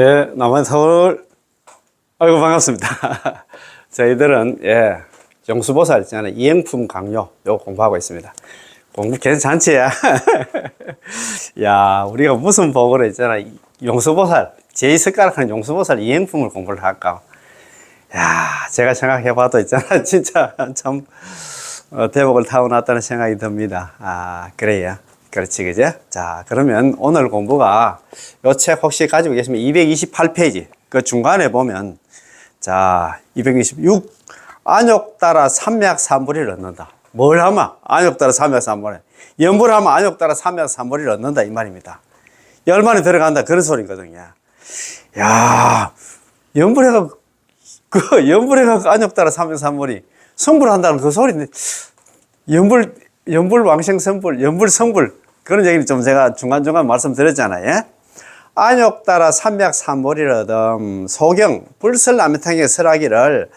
예, 남한 서울. 아이고, 반갑습니다. 저희들은, 영수보살 있잖아요. 이행품 강요, 요거 공부하고 있습니다. 공부 괜찮지야? 야, 우리가 무슨 복으로 있잖아. 용수보살, 제2습가락 하는 용수보살 이행품을 공부를 할까? 야, 제가 생각해봐도 있잖아. 진짜 참, 대복을 타고났다는 생각이 듭니다. 아, 그래요. 그렇지, 그죠? 자, 그러면 오늘 공부가 요 책 혹시 가지고 계시면 228페이지. 그 중간에 보면, 자, 226. 안욕 따라 삼맥삼불이를 얻는다. 뭘 하면? 안욕 따라 삼맥삼불. 연불하면 안욕 따라 삼맥삼불이를 얻는다. 이 말입니다. 열만에 들어간다. 그런 소리거든요. 야, 연불해가, 연불해가 안욕 따라 삼맥삼불이 성불한다는 그 소리인데, 연불 왕생 성불, 연불 성불. 그런 얘기를 좀 제가 중간중간 말씀드렸잖아요. 예? 안욕 따라 삼맥삼불이를 얻음, 소경, 불설아미탕의 설하기를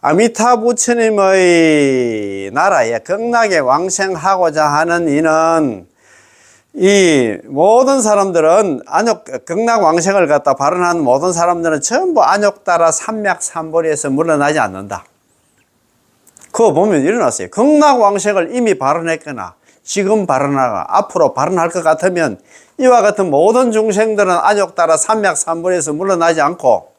아미타 부처님의 나라에 극락에 왕생하고자 하는 이는 이 모든 사람들은 극락 왕생을 갖다 발언하는 모든 사람들은 전부 안욕 따라 삼맥삼불에서 물러나지 않는다. 그거 보면 일어났어요. 극락 왕생을 이미 발언했거나 지금 발언하거나 앞으로 발언할 것 같으면 이와 같은 모든 중생들은 안욕 따라 삼맥삼불에서 물러나지 않고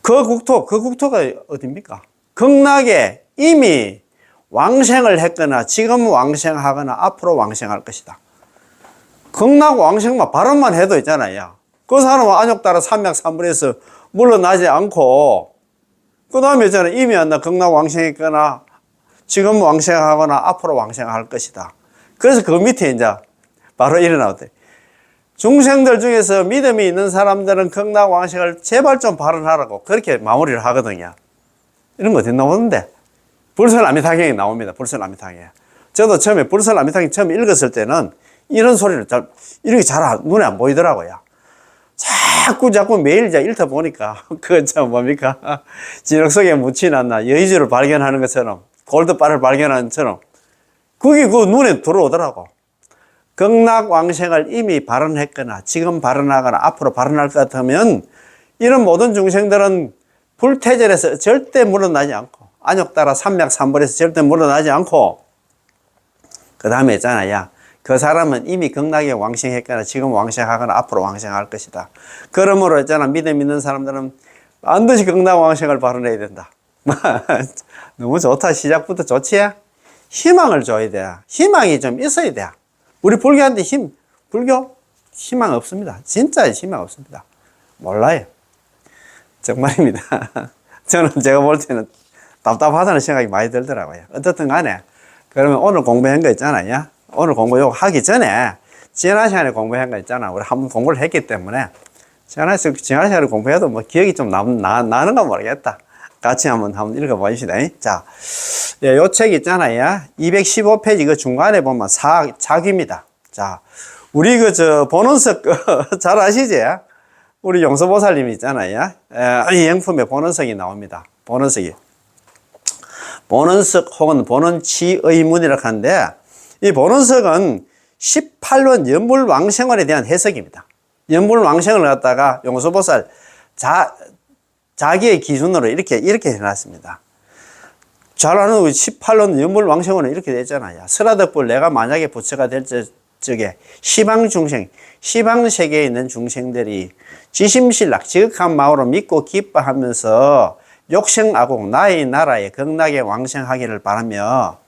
그 국토가 어딥니까? 극락에 이미 왕생을 했거나 지금 왕생하거나 앞으로 왕생할 것이다. 극락 왕생만 발언만 해도 있잖아요. 그 사람은 안욕 따라 삼맥삼불에서 물러나지 않고 그 다음에 있잖아요. 이미 극락 왕생했거나 지금 왕생하거나 앞으로 왕생할 것이다. 그래서 그 밑에 이제 바로 일어나거든요. 중생들 중에서 믿음이 있는 사람들은 극락 왕생을 제발 좀 발언하라고 그렇게 마무리를 하거든요. 이런 거 어디 나오는데? 불설아미타경에 나옵니다. 불설아미타경에. 저도 처음에 불설아미타경 처음 읽었을 때는 이런 소리를 이렇게 잘 눈에 안 보이더라고요. 자꾸 매일 이제 읽다 보니까 그건 참 뭡니까? 진흙 속에 묻히놨나 여의주를 발견하는 것처럼 골드바를 발견하는 것처럼 그게 그 눈에 들어오더라고. 극락 왕생을 이미 발언했거나 지금 발언하거나 앞으로 발언할 것 같으면 이런 모든 중생들은 불태절에서 절대 물러나지 않고 안욕 따라 삼맥삼불에서 절대 물러나지 않고 그 다음에 있잖아요. 그 사람은 이미 극락에 왕생했거나 지금 왕생하거나 앞으로 왕생할 것이다. 그러므로 있잖아. 믿음 있는 사람들은 반드시 극락 왕생을 발언해야 된다. 너무 좋다. 시작부터 좋지? 희망을 줘야 돼. 희망이 좀 있어야 돼. 우리 불교한테 불교? 희망 없습니다. 진짜 희망 없습니다. 몰라요. 정말입니다. 저는 제가 볼 때는 답답하다는 생각이 많이 들더라고요. 어떻든 간에. 그러면 오늘 공부한 거 있잖아요. 오늘 공부 요거 하기 전에 지난 시간에 공부한 거 있잖아. 우리 한번 공부를 했기 때문에 지난 시간에 공부해도 뭐 기억이 좀 나는가 모르겠다. 같이 한번 읽어보시다. 자, 요 책 있잖아요. 215페이지 그 중간에 보면 자기입니다. 자, 우리 본원석 잘 아시지? 우리 용서보살님 있잖아요. 이 영품에 본원석이 나옵니다. 본원석 혹은 본원치의문이라고 하는데 이 본원석은 18원 연불왕생원에 대한 해석입니다. 연불왕생을 갖다가 용서보살 자기의 기준으로 이렇게 해놨습니다. 잘 아는 18원 연불왕생원은 이렇게 되잖아요. 설화덕불 내가 만약에 부처가 될 적에 시방중생, 시방세계에 있는 중생들이 지심신락, 지극한 마음으로 믿고 기뻐하면서 욕생아공 나의 나라에 극락에 왕생하기를 바라며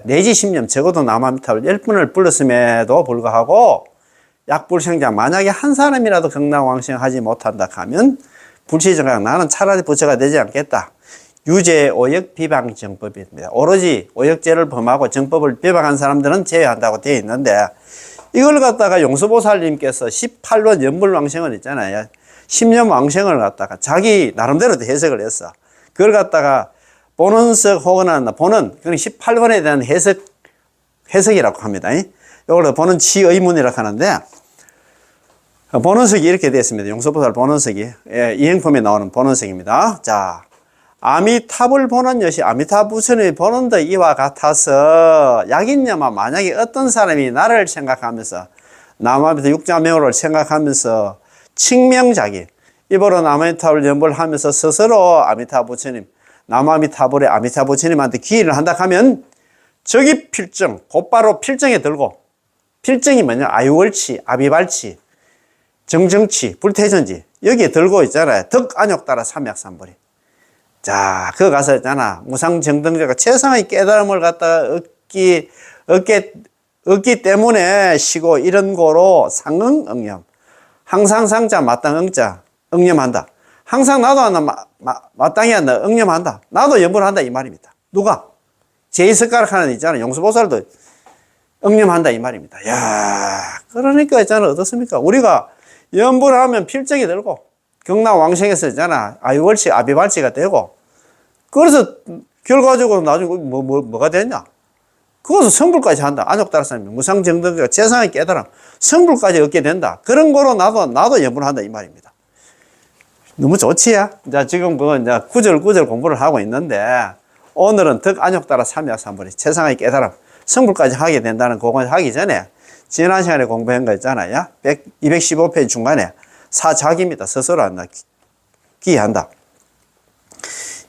내지 10년 적어도 남아미타불 10번을 불렀음에도 불구하고 약불생자 만약에 한 사람이라도 극락 왕생하지 못한다 하면 불치정각 나는 차라리 부처가 되지 않겠다. 유죄, 오역, 비방, 정법입니다. 오로지 오역죄를 범하고 정법을 비방한 사람들은 제외한다고 되어 있는데 이걸 갖다가 용서보살님께서 18원 연불왕생을 있잖아요. 10년 왕생을 갖다가 자기 나름대로 해석을 했어. 그걸 갖다가 본원석 혹은 본원, 그건 18번에 대한 해석이라고 합니다. 이걸 본원치의문이라고 하는데 본원석이 이렇게 되어 있습니다. 용서보살 본원석이 이행품에 나오는 본원석입니다. 자, 아미타불 보는 것이 아미타 부처님의 보는도 이와 같아서 약인냐마 만약에 어떤 사람이 나를 생각하면서 남아미타 육자명호를 생각하면서 칭명자기. 입으로 나무아미타불 연불을 하면서 스스로 아미타 부처님, 나무아미타불의 아미타 부처님한테 기일을 한다 하면 저기 필정, 곧바로 필정에 들고, 필정이 뭐냐? 아유월치, 아비발치, 정정치, 불태전지. 여기에 들고 있잖아요. 덕안욕 따라 삼약삼벌이. 자, 그거 가서 있잖아. 무상정등자가 최상의 깨달음을 갖다가 얻기 때문에 쉬고 이런 거로 상응응념. 항상 상자 마땅 응자 응념한다. 항상 나도 한다 마땅히 한다 응념한다. 나도 염불 한다 이 말입니다. 누가? 제2석가락 하는 있잖아. 용수보살도 응념한다 이 말입니다. 야, 그러니까 있잖아. 어떻습니까? 우리가 염불하면 필정이 들고 경락왕생에서 있잖아. 아유월치 아비발치가 되고 그래서 결과적으로 나중에 뭐가 됐냐? 그것을 성불까지 한다. 안욕 따라 사람이 무상정덕가 최상의 깨달음 성불까지 얻게 된다. 그런 거로 나도 염불한다 이 말입니다. 너무 좋지야. 자, 지금 그건 이제 구절 공부를 하고 있는데 오늘은 덕 안욕 따라 삼약삼불이 최상의 깨달음 성불까지 하게 된다는 그걸 하기 전에 지난 시간에 공부한 거 있잖아요. 215페이지 중간에 사자기입니다. 스스로 한다. 기한다.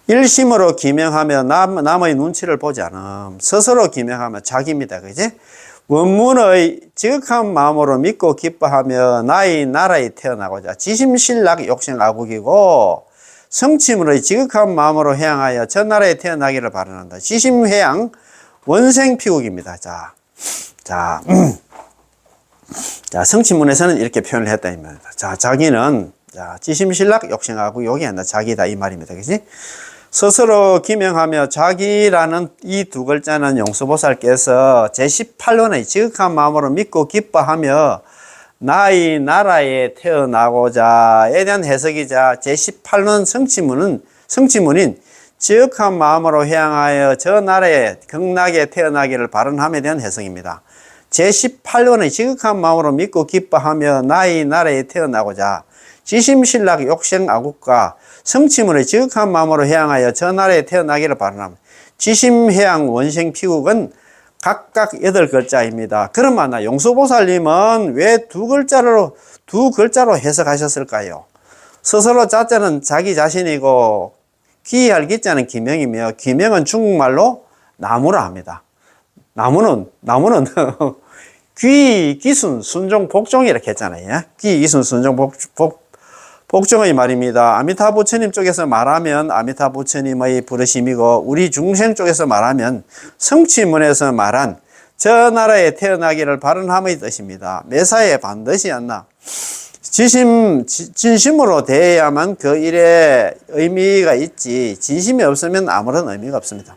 일심으로 기명하며 남의 눈치를 보지 않음. 스스로 기명하며 자기입니다. 그지? 원문의 지극한 마음으로 믿고 기뻐하며 나의 나라에 태어나고자 지심신락 욕심아국이고 성취문의 지극한 마음으로 향하여 저 나라에 태어나기를 바란다. 지심회양 원생피국입니다. 자, 성취문에서는 이렇게 표현을 했다 이 말입니다. 자, 자기는 지심신락 욕심아국 여기 한다. 자기다 이 말입니다. 그지? 스스로 기명하며 자기라는 이 두 글자는 용수보살께서 제18원의 지극한 마음으로 믿고 기뻐하며 나의 나라에 태어나고자에 대한 해석이자 제18원 성취문인 지극한 마음으로 향하여 저 나라에 극락에 태어나기를 바란함에 대한 해석입니다. 제18원의 지극한 마음으로 믿고 기뻐하며 나의 나라에 태어나고자 지심신락 욕생아국과 성취문의 지극한 마음으로 향하여 저 나라에 태어나기를 바랍니다. 지심해양 원생피국은 각각 8글자입니다. 그러면 용수보살님은 왜 두 글자로 해석하셨을까요? 스스로 자자는 자기 자신이고 기할 기자는 기명이며 기명은 중국말로 나무라 합니다. 나무는 귀, 기순, 순종, 복종 이렇게 했잖아요. 귀, 기순, 순종, 복종의 말입니다. 아미타 부처님 쪽에서 말하면 아미타 부처님의 부르심이고 우리 중생 쪽에서 말하면 성취문에서 말한 저 나라에 태어나기를 바란함의 뜻입니다. 매사에 반드시 않나 진심으로 대해야만 그 일에 의미가 있지 진심이 없으면 아무런 의미가 없습니다.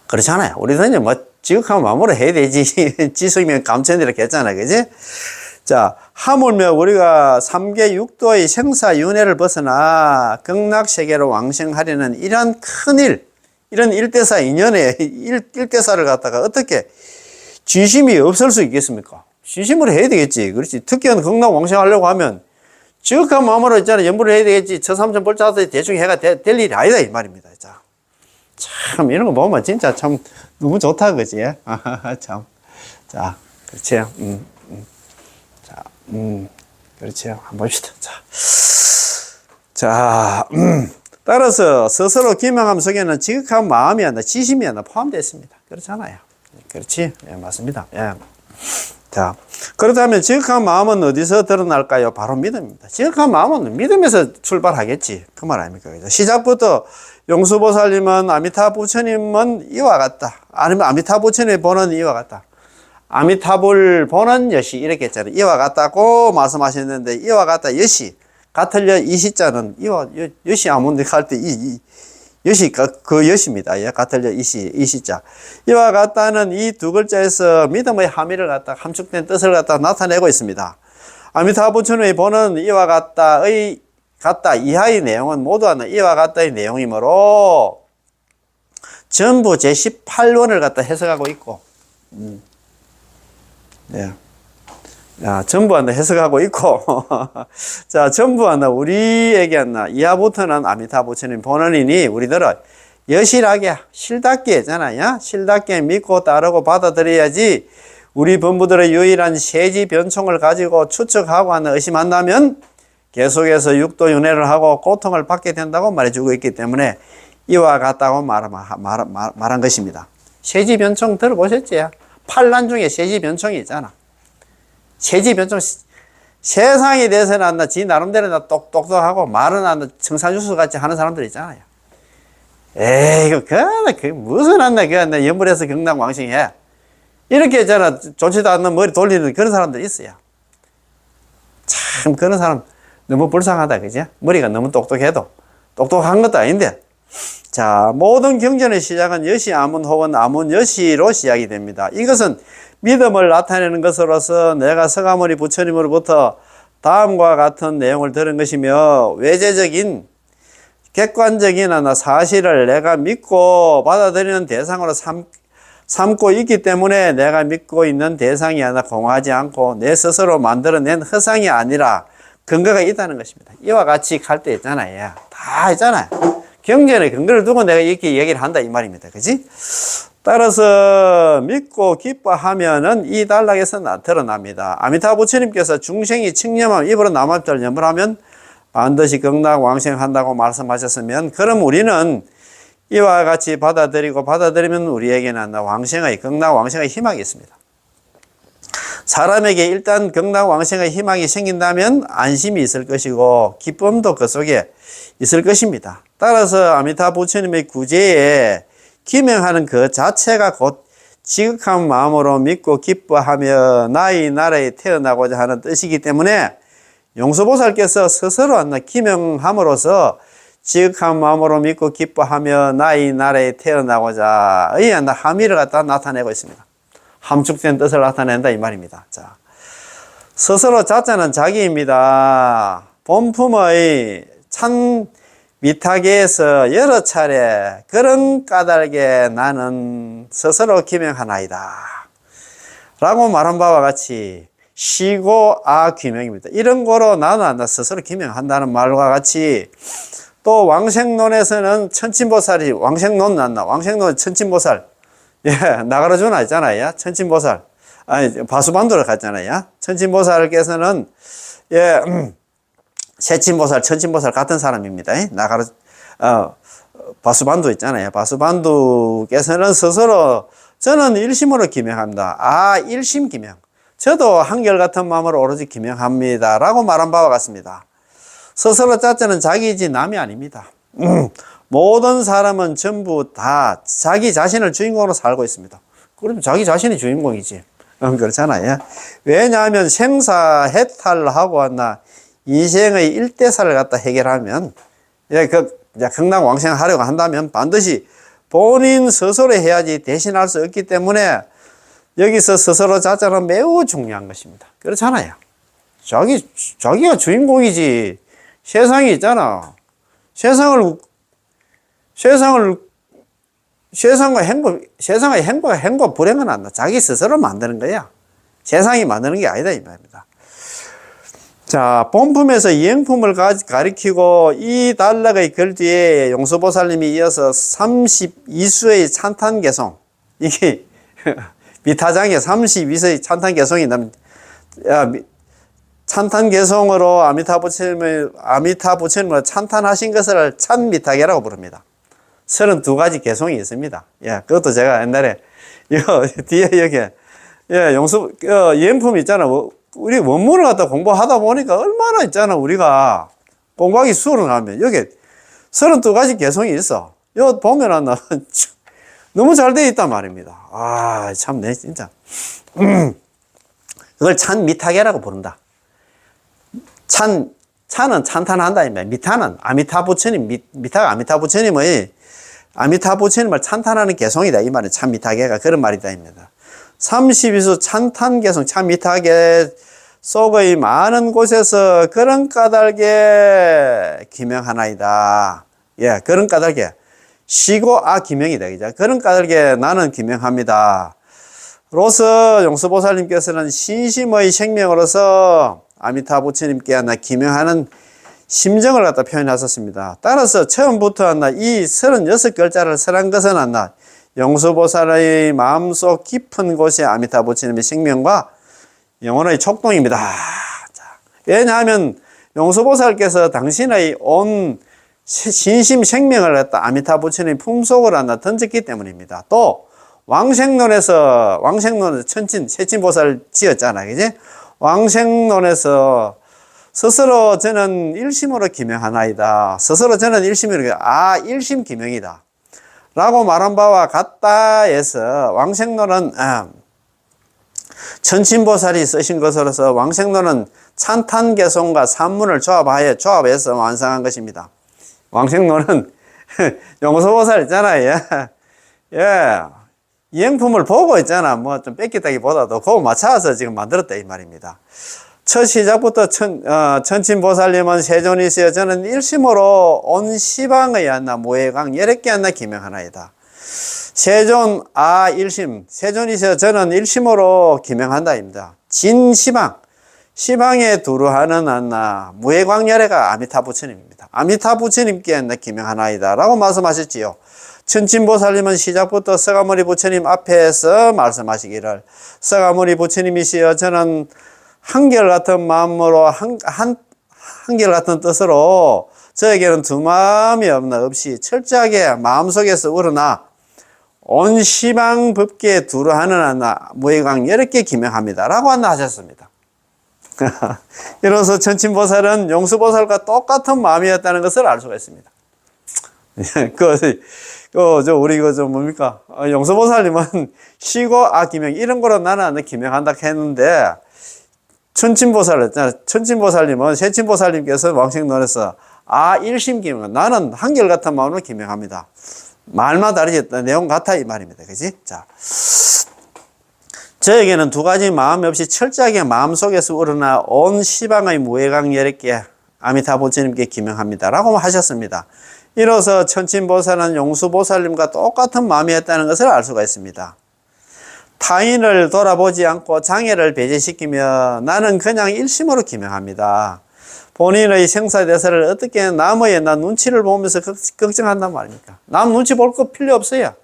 그렇잖아요. 우리도 이제 지극한 마음으로 해야 되지. 지성이면 감천이 이렇게 했잖아요. 그지? 자, 하물며 우리가 3계 6도의 생사윤회를 벗어나 극락세계로 왕생하려는 이런 큰일, 이런 일대사 인연의 일대사를 갖다가 어떻게 진심이 없을 수 있겠습니까? 진심으로 해야 되겠지. 그렇지. 특히는 극락 왕생하려고 하면 지극한 마음으로 있잖아. 연부를 해야 되겠지. 처삼천 벌자도 대충 해가 될 일이 아니다. 이 말입니다. 자, 참, 이런 거 보면 진짜 참 너무 좋다. 그지? 참. 자, 그렇지. 그렇죠. 한번 봅시다. 자, 따라서 스스로 기명함 속에는 지극한 마음이 하나, 지심이 하나 포함되어 있습니다. 그렇잖아요. 그렇지? 예, 맞습니다. 예. 자, 그렇다면 지극한 마음은 어디서 드러날까요? 바로 믿음입니다. 지극한 마음은 믿음에서 출발하겠지. 그 말 아닙니까? 시작부터 용수보살님은 아미타 부처님은 이와 같다. 아니면 아미타 부처님의 본은 이와 같다. 아미타불 보는 여시 이렇게 했잖아요. 이와 같다고 말씀하셨는데 이와 같다 여시 같을려 이 시자는 이와 여시 아문데 갈 때 이 여시 그 여시입니다. 예, 같을려 이 시자 이와 같다는 이 두 글자에서 믿음의 함의를 갖다 함축된 뜻을 갖다 나타내고 있습니다. 아미타 부처님의 본은 이와 같다의 같다 이하의 내용은 모두 하나 이와 같다의 내용이므로 전부 제18원을 갖다 해석하고 있고 네. 전부 하나 해석하고 있고, 자, 전부 하나 우리에게 하나 이하부터는 아미타 부처님 본원이니 우리들은 여실하게, 실답게 했잖아요. 실답게 믿고 따르고 받아들여야지 우리 범부들의 유일한 세지 변총을 가지고 추측하고 하는 의심한다면 계속해서 육도윤회를 하고 고통을 받게 된다고 말해주고 있기 때문에 이와 같다고 말한 것입니다. 세지 변총 들어보셨지? 팔란 중에 세지 변총이 있잖아. 세지 변총, 세상에 대해서는 지 나름대로 똑똑하고 말은 청산유수 같이 하는 사람들 있잖아요. 에이, 그 무슨 연불해서 경락왕생해. 이렇게 있잖아. 좋지도 않는 머리 돌리는 그런 사람들 있어요. 참, 그런 사람 너무 불쌍하다. 그지? 머리가 너무 똑똑해도. 똑똑한 것도 아닌데. 자, 모든 경전의 시작은 여시 아문 혹은 아문 여시로 시작이 됩니다. 이것은 믿음을 나타내는 것으로서 내가 서가모니 부처님으로부터 다음과 같은 내용을 들은 것이며 외재적인 객관적인 사실을 내가 믿고 받아들이는 대상으로 삼고 있기 때문에 내가 믿고 있는 대상이 공하지 않고 내 스스로 만들어낸 허상이 아니라 근거가 있다는 것입니다. 이와 같이 갈 때 있잖아요. 다 있잖아요. 경전에 근거를 두고 내가 이렇게 얘기를 한다 이 말입니다. 그지? 따라서 믿고 기뻐하면은 이 단락에서 드러납니다. 아미타 부처님께서 중생이 칭념함 입으로 남합절 염불하면 반드시 극락왕생한다고 말씀하셨으면 그럼 우리는 이와 같이 받아들이면 우리에게는 왕생의 극락왕생의 희망이 있습니다. 사람에게 일단 극락왕생의 희망이 생긴다면 안심이 있을 것이고 기쁨도 그 속에 있을 것입니다. 따라서 아미타 부처님의 구제에 기명하는 그 자체가 곧 지극한 마음으로 믿고 기뻐하며 나의 나라에 태어나고자 하는 뜻이기 때문에 용수보살께서 스스로 기명함으로써 지극한 마음으로 믿고 기뻐하며 나의 나라에 태어나고자의 함의를 갖다 나타내고 있습니다. 함축된 뜻을 나타낸다 이 말입니다. 자, 스스로 자자는 자기입니다. 본품의 찬 미타계에서 여러 차례 그런 까닭에 나는 스스로 기명하나이다 라고 말한 바와 같이 시고 귀명입니다. 이런 거로 나는 스스로 기명한다는 말과 같이 또 왕생론에서는 천친보살이 왕생론 천친보살 나가라주나 있잖아요. 천친보살 바수반도를 갔잖아요. 천친보살께서는 세친보살, 천친보살 같은 사람입니다. 바수반도 있잖아요. 바수반도께서는 스스로 저는 일심으로 기명합니다. 일심 기명. 저도 한결같은 마음으로 오로지 기명합니다. 라고 말한 바와 같습니다. 스스로 자체는 자기이지 남이 아닙니다. 모든 사람은 전부 다 자기 자신을 주인공으로 살고 있습니다. 그럼 자기 자신이 주인공이지. 그렇잖아요. 왜냐하면 생사해탈하고 인생의 일대사를 갖다 해결하면, 극락왕생 하려고 한다면 반드시 본인 스스로 해야지 대신할 수 없기 때문에 여기서 스스로 자자는 매우 중요한 것입니다. 그렇잖아요. 자기가 주인공이지. 세상이 있잖아. 세상의 행복, 불행은 안 나. 자기 스스로 만드는 거야. 세상이 만드는 게 아니다, 이 말입니다. 자, 본품에서 이행품을 가리키고 이 단락의 글 뒤에 용수보살님이 이어서 32수의 찬탄개송, 이게 미타장에 32수의 찬탄개송이 찬탄개송으로 아미타 부처님을 찬탄하신 것을 찬미타계라고 부릅니다. 32가지 개송이 있습니다. 그것도 제가 옛날에 이거 뒤에 여기 이행품 있잖아. 우리 원문을 갖다 공부하다 보니까 얼마나 있잖아. 우리가 공부하기 수업을 하면 여기 32가지 개송이 있어. 여기 보면은 너무 잘 되어 있단 말입니다. 참, 내 진짜. 그걸 찬미타계라고 부른다. 찬은 찬탄한다. 미타는 아미타 부처님, 미타가 아미타 부처님을 찬탄하는 개송이다. 이 말은 찬미타계가 그런 말이다. 입니다. 32수 찬탄개송, 찬미타계 속의 많은 곳에서 그런 까닭에 기명하나이다. 그런 까닭에 시고 기명이다. 그죠? 그런 까닭에 나는 기명합니다. 로서 용수보살님께서는 신심의 생명으로서 아미타 부처님께 기명하는 심정을 갖다 표현하셨습니다. 따라서 처음부터 이 36글자를 설한 것은 영수보살의 마음속 깊은 곳에 아미타 부처님의 생명과 영혼의 촉동입니다. 자, 왜냐하면 영수보살께서 당신의 온 신심 생명을 갖다 아미타 부처님 품속을 하나 던졌기 때문입니다. 또 왕생론에서 천친 세친보살 지었잖아, 그지? 왕생론에서 스스로 저는 일심으로 기명하나이다. 스스로 저는 일심으로 일심 기명이다. 라고 말한 바와 같다 해서 왕생론은 천친보살이 쓰신 것으로서 왕생론은 찬탄개송과 산문을 조합해서 완성한 것입니다. 왕생론은 용서보살 있잖아요. 예. 이행품을 보고 있잖아. 뭐 좀 뺏겼다기보다도 그거 맞춰서 지금 만들었다 이 말입니다. 첫 시작부터 천친보살님은 세존이시여 저는 일심으로 온 시방의 안나 무해강 열애께 안나 기명하나이다. 세존 일심 세존이시여 저는 일심으로 기명한다입니다. 진시방 시방에 두루하는 안나 무해광 열애가 아미타 부처님입니다. 아미타 부처님께 안나 기명하나이다 라고 말씀하셨지요. 천친보살님은 시작부터 서가모니 부처님 앞에서 말씀하시기를 서가모니 부처님이시여 저는 한결같은 마음으로 한결같은 뜻으로 저에게는 두 마음이 없이 철저하게 마음속에서 우러나 온 시방 법계에 두루하는 하나 무해광 열애께 기명합니다 라고 하셨습니다. 이로써 천친보살은 용수보살과 똑같은 마음이었다는 것을 알 수가 있습니다. 우리 뭡니까? 용수보살님은 시고 기명 이런 거로 나는 기명한다 했는데 천친보살님은 세친보살님께서 왕생론에서 일심 기명 나는 한결같은 마음으로 기명합니다. 말만 다르지 내용 같아 이 말입니다. 그지? 자, 저에게는 두 가지 마음 없이 철저하게 마음속에서 우러나 온 시방의 무해강 열애께 아미타 부처님께 기명합니다 라고 하셨습니다. 이로써 천친보살은 용수보살님과 똑같은 마음이었다는 것을 알 수가 있습니다. 타인을 돌아보지 않고 장애를 배제시키며 나는 그냥 일심으로 기명합니다. 본인의 생사대사를 어떻게 남의 눈치를 보면서 걱정한단 말입니까? 남 눈치 볼 거 필요 없어요.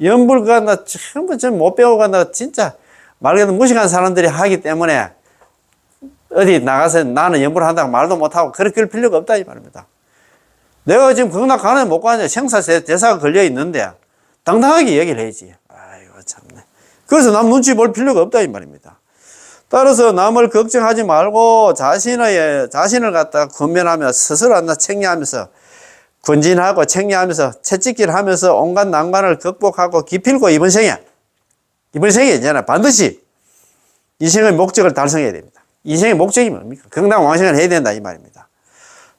연불 간다 전부 못 배우고 간다 진짜 말 그대로 무식한 사람들이 하기 때문에 어디 나가서 나는 연불 한다고 말도 못하고 그럴 필요가 없다 이 말입니다. 내가 지금 극락 가는 못 가냐 생사대사가 걸려 있는데 당당하게 얘기를 해야지. 아이고 참네. 그래서 남 눈치 볼 필요가 없다 이 말입니다. 따라서 남을 걱정하지 말고 자신을 갖다 권면하며 스스로 한다 책량하면서 권진하고 책량하면서 채찍질 하면서 온갖 난관을 극복하고 기필고 이번 생에 있잖아. 반드시 이 생의 목적을 달성해야 됩니다. 이 생의 목적이 뭡니까? 극락왕생을 해야 된다 이 말입니다.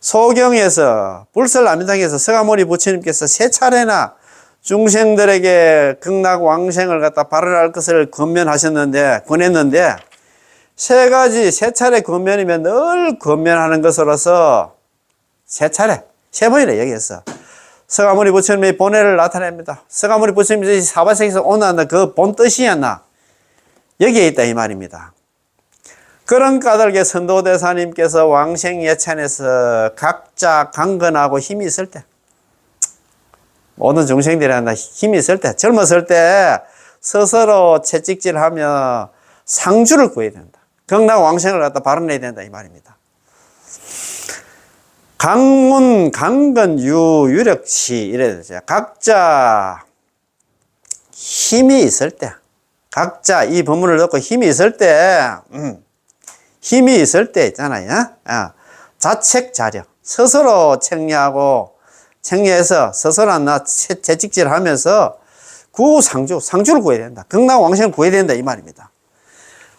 소경에서 불설아미당에서 서가모니 부처님께서 세 차례나 중생들에게 극락왕생을 갖다 발언할 것을 권했는데 세 차례 권면이면 늘 권면하는 것으로서 세 번이나 얘기했어. 서가모니 부처님의 본애를 나타냅니다. 서가모니 부처님이 사바세계에서 오는 그 본 뜻이었나 여기에 있다 이 말입니다. 그런 까닭에 선도대사님께서 왕생 예찬에서 각자 강건하고 힘이 있을 때 모든 중생들이 한다 힘이 있을 때 젊었을 때 스스로 채찍질하며 상주를 구해야 된다. 극락 왕생을 갖다 발언해야 된다 이 말입니다. 강문, 강건, 유력시 이래야 되죠. 각자 힘이 있을 때 각자 이 법문을 듣고 힘이 있을 때 있잖아요. 자책자력 스스로 책량해서 스스로 채찍질 하면서 상주를 구해야 된다. 극락왕생을 구해야 된다 이 말입니다.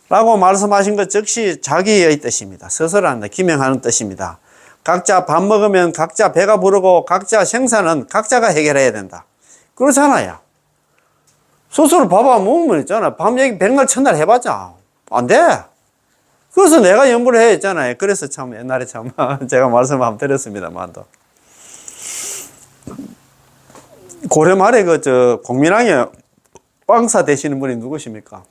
라고 말씀하신 것 즉시 자기의 뜻입니다. 스스로 한다. 기명하는 뜻입니다. 각자 밥 먹으면 각자 배가 부르고 각자 생사는 각자가 해결해야 된다. 그렇잖아요. 스스로 밥 안 먹으면 있잖아. 밥 얘기 백날 천날 해봤자 안 돼. 그래서 내가 연구를 해야 했잖아요. 그래서 참 옛날에 참 제가 말씀 한번 드렸습니다만도 고려 말에 공민왕에 왕사 되시는 분이 누구십니까?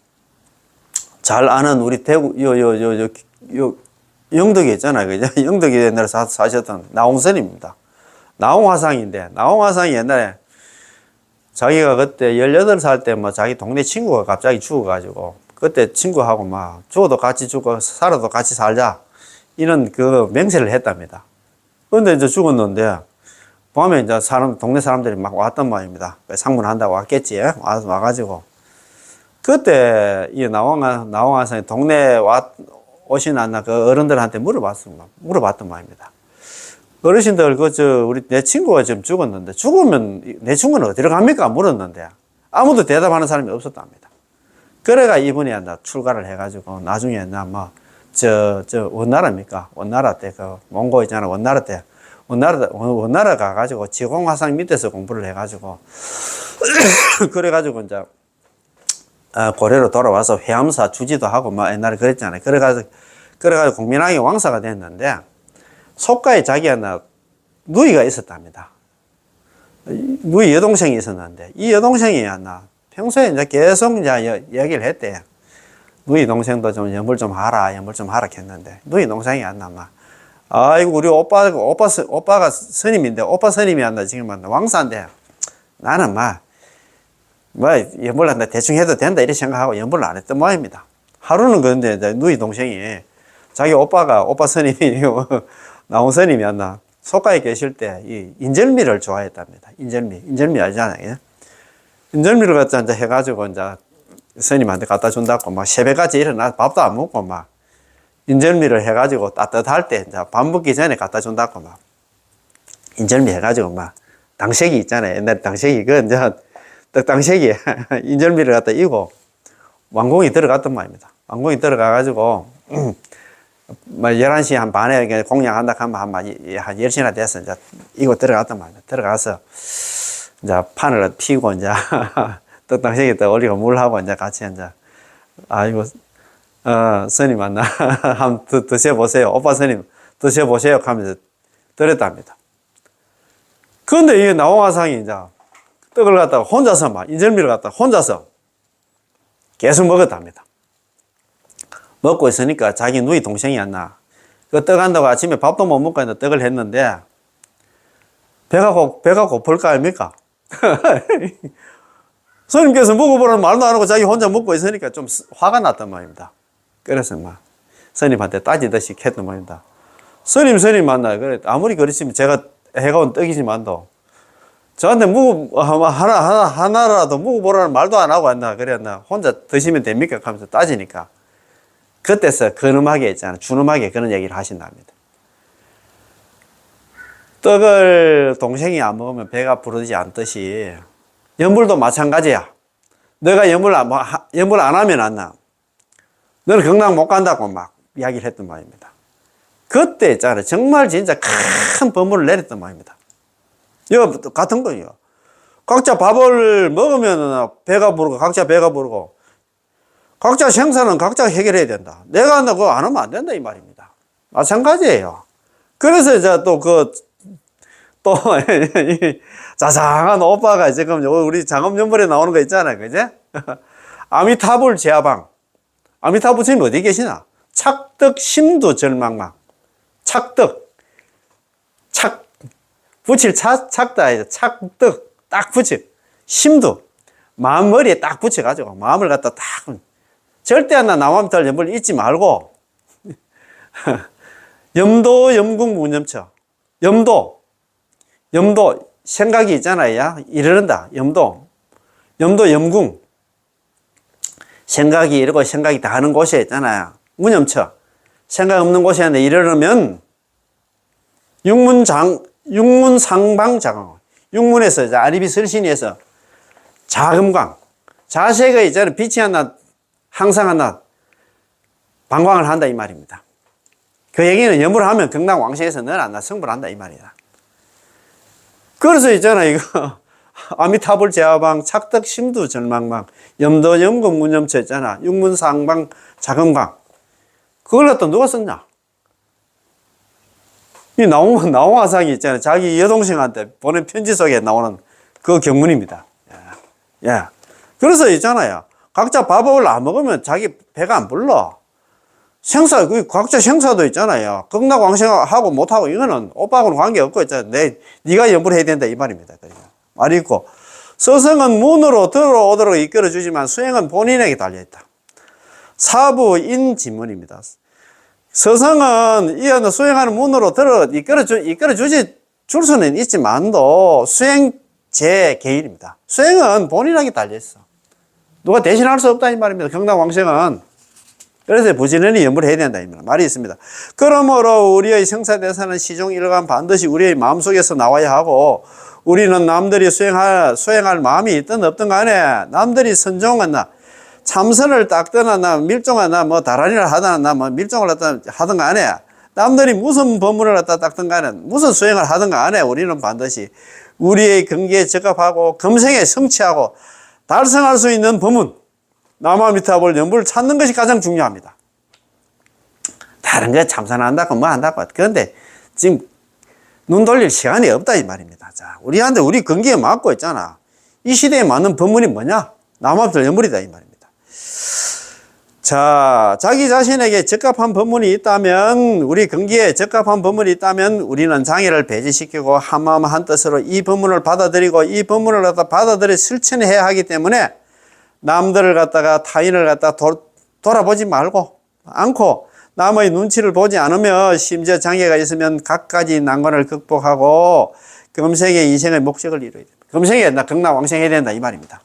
잘 아는 우리 대구 영덕이 있잖아요. 그죠? 영덕이 옛날에 사셨던 나홍선입니다. 나홍화상인데 나홍화상이 옛날에 자기가 그때 18살 때 뭐 자기 동네 친구가 갑자기 죽어가지고 그때 친구하고 막 죽어도 같이 죽고 살아도 같이 살자 이런 그 맹세를 했답니다. 그런데 이제 죽었는데 밤에 이제 동네 사람들이 막 왔단 말입니다. 상문한다고 왔겠지. 와가지고 그때 이 나홍화상이 동네 오신 않나 그 어른들한테 물어봤단 말입니다. 어르신들 우리 내 친구가 지금 죽었는데 죽으면 내 친구는 어디로 갑니까? 물었는데 아무도 대답하는 사람이 없었답니다. 그래가 이분이 출가를 해가지고 나중에 원나라입니까? 원나라 때 몽고 있잖아. 원나라 가가지고 지공화상 밑에서 공부를 해가지고 그래가지고 이제 고려로 돌아와서 회암사 주지도 하고 옛날에 그랬잖아요. 그래가지고 공민왕이 왕사가 됐는데 속가에 자기가 누이가 있었답니다. 누이 여동생이 있었는데 이 여동생이 평소에 이제 계속 이제 얘기를 했대. 누이 동생도 좀 연불 좀 하라 했는데 누이 동생이 아이고 우리 오빠가 스님인데 오빠 스님이 지금 왕사인데 나는 연불 한다 대충 해도 된다 이렇게 생각하고 연불을 안 했던 모양입니다. 하루는 그런데 이제 누이 동생이 자기 오빠 스님이 나온 스님이 속가에 계실 때 이 인절미를 좋아했답니다. 인절미 알잖아요. 인절미를 갖다 이제 해가지고 이제 스님한테 갖다 준다고 새벽까지 일어나 밥도 안 먹고 인절미를 해가지고 따뜻할 때 이제 밥 먹기 전에 갖다 준다고 인절미 해가지고 당색이 있잖아요. 옛날에 당색이 이제 떡당색이 인절미를 갖다 이고 왕궁이 들어갔단 말입니다. 왕궁이 들어가가지고 11시 한 반에 공양한다 하면 한 10시나 돼서 이제 이거 들어갔단 말입니다. 들어가서 이제 판을 피우고 이제 떡당색이 또 올리고 물하고 이제 같이 이제 아이고 스님 한번 드셔보세요. 오빠 스님 드셔보세요 하면서 드렸답니다. 그런데 이 나홍화상이 이제 떡을 갖다가 혼자서 인절미를 갖다가 혼자서 계속 먹었답니다. 먹고 있으니까 자기 누이 동생이 그 떡 한다고 아침에 밥도 못 먹고 이제 떡을 했는데 배가 고플까 아닙니까? 스님께서 먹어보라는 말도 안 하고 자기 혼자 먹고 있으니까 좀 화가 났단 말입니다. 그래서 스님한테 따지듯이 했단 말입니다. 스님 그래 아무리 그러시면 제가 해가온 떡이지만도 저한테 하나라도 먹어보라는 말도 안 하고 그래 혼자 드시면 됩니까? 하면서 따지니까 그때서 근엄하게 있잖아. 준엄하게 그런 얘기를 하신답니다. 떡을 동생이 안 먹으면 배가 부르지 않듯이 연불도 마찬가지야. 너가 연불 안 하면 너는 경락 못 간다고 이야기를 했던 말입니다. 그때 있잖아요. 정말 진짜 큰 법문을 내렸던 말입니다. 이거 같은 거예요. 각자 밥을 먹으면 배가 부르고 각자 배가 부르고 각자 생사는 각자 해결해야 된다. 내가 그거 안 하면 안 된다 이 말입니다. 마찬가지예요. 그래서 이제 또 자상한 오빠가 지금 우리 장엄연불에 나오는 거 있잖아요. 그제? 아미타불 제하방. 아미타불 부처님 어디 계시나? 착덕 심두 절망망. 붙일 착다에서 착덕 딱 붙여. 심두. 마음 머리에 딱 붙여가지고 마음을 갖다 딱. 절대 나마미탈 연불 잊지 말고. 염도 염궁 무념처. 염도 생각이 있잖아요. 이르는다. 염궁 생각이 이르고 생각이 다 하는 곳에 있잖아요. 무념처 생각 없는 곳에 이르려면 육문상방자강 육문에서 아리비 설신에서 자금광 자세가 있잖아요. 빛이 항상 방광을 한다 이 말입니다. 그 얘기는 염불을 하면 경락왕세에서 늘 성불을 한다 이 말이다. 그래서 있잖아요. 이거 아미타불 제하방 착덕 심두 절망망 염도 염금 문염처 있잖아. 육문상방 자금광 그걸 갖다 누가 썼냐? 이 나홍화상이 있잖아요. 자기 여동생한테 보낸 편지 속에 나오는 그 경문입니다. 예. 그래서 있잖아요. 각자 밥을 안 먹으면 자기 배가 안 불러. 각자 생사도 있잖아요. 극락왕생하고 못하고 이거는 오빠하고는 관계없고 있잖아요. 네가 연불해야 된다 이 말입니다. 말이 있고 서성은 문으로 들어오도록 이끌어주지만 수행은 본인에게 달려있다. 사부인지문입니다. 서성은 이 수행하는 문으로 줄 수는 있지만도 수행 제 개인입니다. 수행은 본인에게 달려있어. 누가 대신할 수 없다 이 말입니다. 경락왕생은. 그래서 부지런히 연부를 해야 된다 이 말이 있습니다. 그러므로 우리의 생사대사는 시종일관 반드시 우리의 마음속에서 나와야 하고, 우리는 남들이 수행할 마음이 있든 없든 간에 남들이 선종하나 참선을 닦거나 밀종하나 다란이를 하거나 밀종을 하든 간에 남들이 무슨 법문을 갖다 닦든 간에 무슨 수행을 하든 간에 우리는 반드시 우리의 경계에 적합하고 금생에 성취하고 달성할 수 있는 법문 남아미타불 연부를 찾는 것이 가장 중요합니다. 다른 거 참선한다고 뭐 한다고. 그런데 지금 눈 돌릴 시간이 없다 이 말입니다. 자, 우리한테 우리 경기에 맞고 있잖아. 이 시대에 맞는 법문이 뭐냐? 남아미타불 연불이다 이 말입니다. 자, 자기 자신에게 적합한 법문이 있다면, 우리 경기에 적합한 법문이 있다면 우리는 장애를 배제시키고 한마음 한뜻으로 이 법문을 받아들이고 이 법문을 갖다 받아들여 실천해야 하기 때문에 남들을 갖다가 타인을 갖다 돌아보지 않고 남의 눈치를 보지 않으며 심지어 장애가 있으면 갖가지 난관을 극복하고 금생의 이생의 목적을 이루어야 됩니다. 금생에 극락왕생해야 된다 이 말입니다.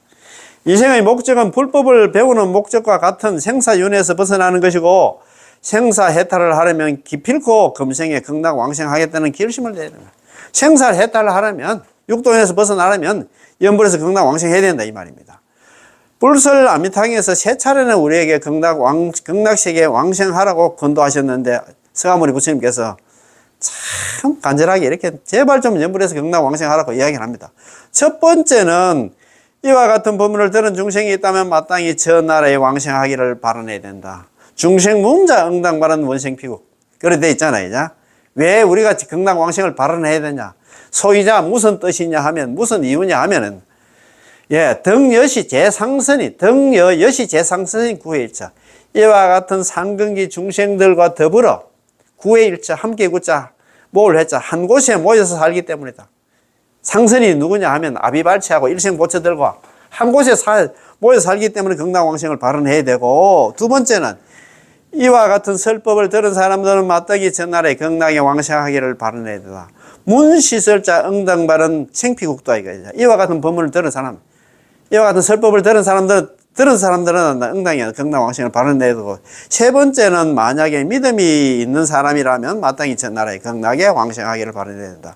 이생의 목적은 불법을 배우는 목적과 같은 생사윤회에서 벗어나는 것이고, 생사해탈을 하려면 기필코 금생에 극락왕생하겠다는 결심을 내야 됩니다. 생사해탈을 하려면, 육도에서 벗어나려면 연불에서 극락왕생해야 된다 이 말입니다. 불설 아미탕에서 세 차례는 우리에게 극락세계에 왕생하라고 권도하셨는데 서가모니 부처님께서 참 간절하게 이렇게 제발 좀 연불에서 극락왕생하라고 이야기를 합니다. 첫 번째는 이와 같은 법문을 들은 중생이 있다면 마땅히 저 나라에 왕생하기를 바라내야 된다. 중생 문자 응당 바른 원생피국. 그래 돼 있잖아요. 이제. 왜 우리가 극락왕생을 바라내야 되냐? 소위자 무슨 뜻이냐 하면, 무슨 이유냐 하면은, 덕여시 제상선이 구회일체. 이와 같은 상근기 중생들과 더불어 구회일체, 함께 구자, 모을 회자, 한 곳에 모여서 살기 때문이다. 상선이 누구냐 하면 아비발치하고 일생보처들과 한 곳에 모여 살기 때문에 극락왕생을 발언해야 되고, 두 번째는 이와 같은 설법을 들은 사람들은 마땅히 전날에 극락에 왕생하기를 발언해야 된다. 문시설자 응당발언 생피국도가 이거죠. 이와 같은 법문을 들은 사람, 이와 같은 설법을 들은 사람들은 응당에 극락왕생을 발언해야 되고, 세 번째는 만약에 믿음이 있는 사람이라면 마땅히 전날에 극락에 왕생하기를 발언해야 된다.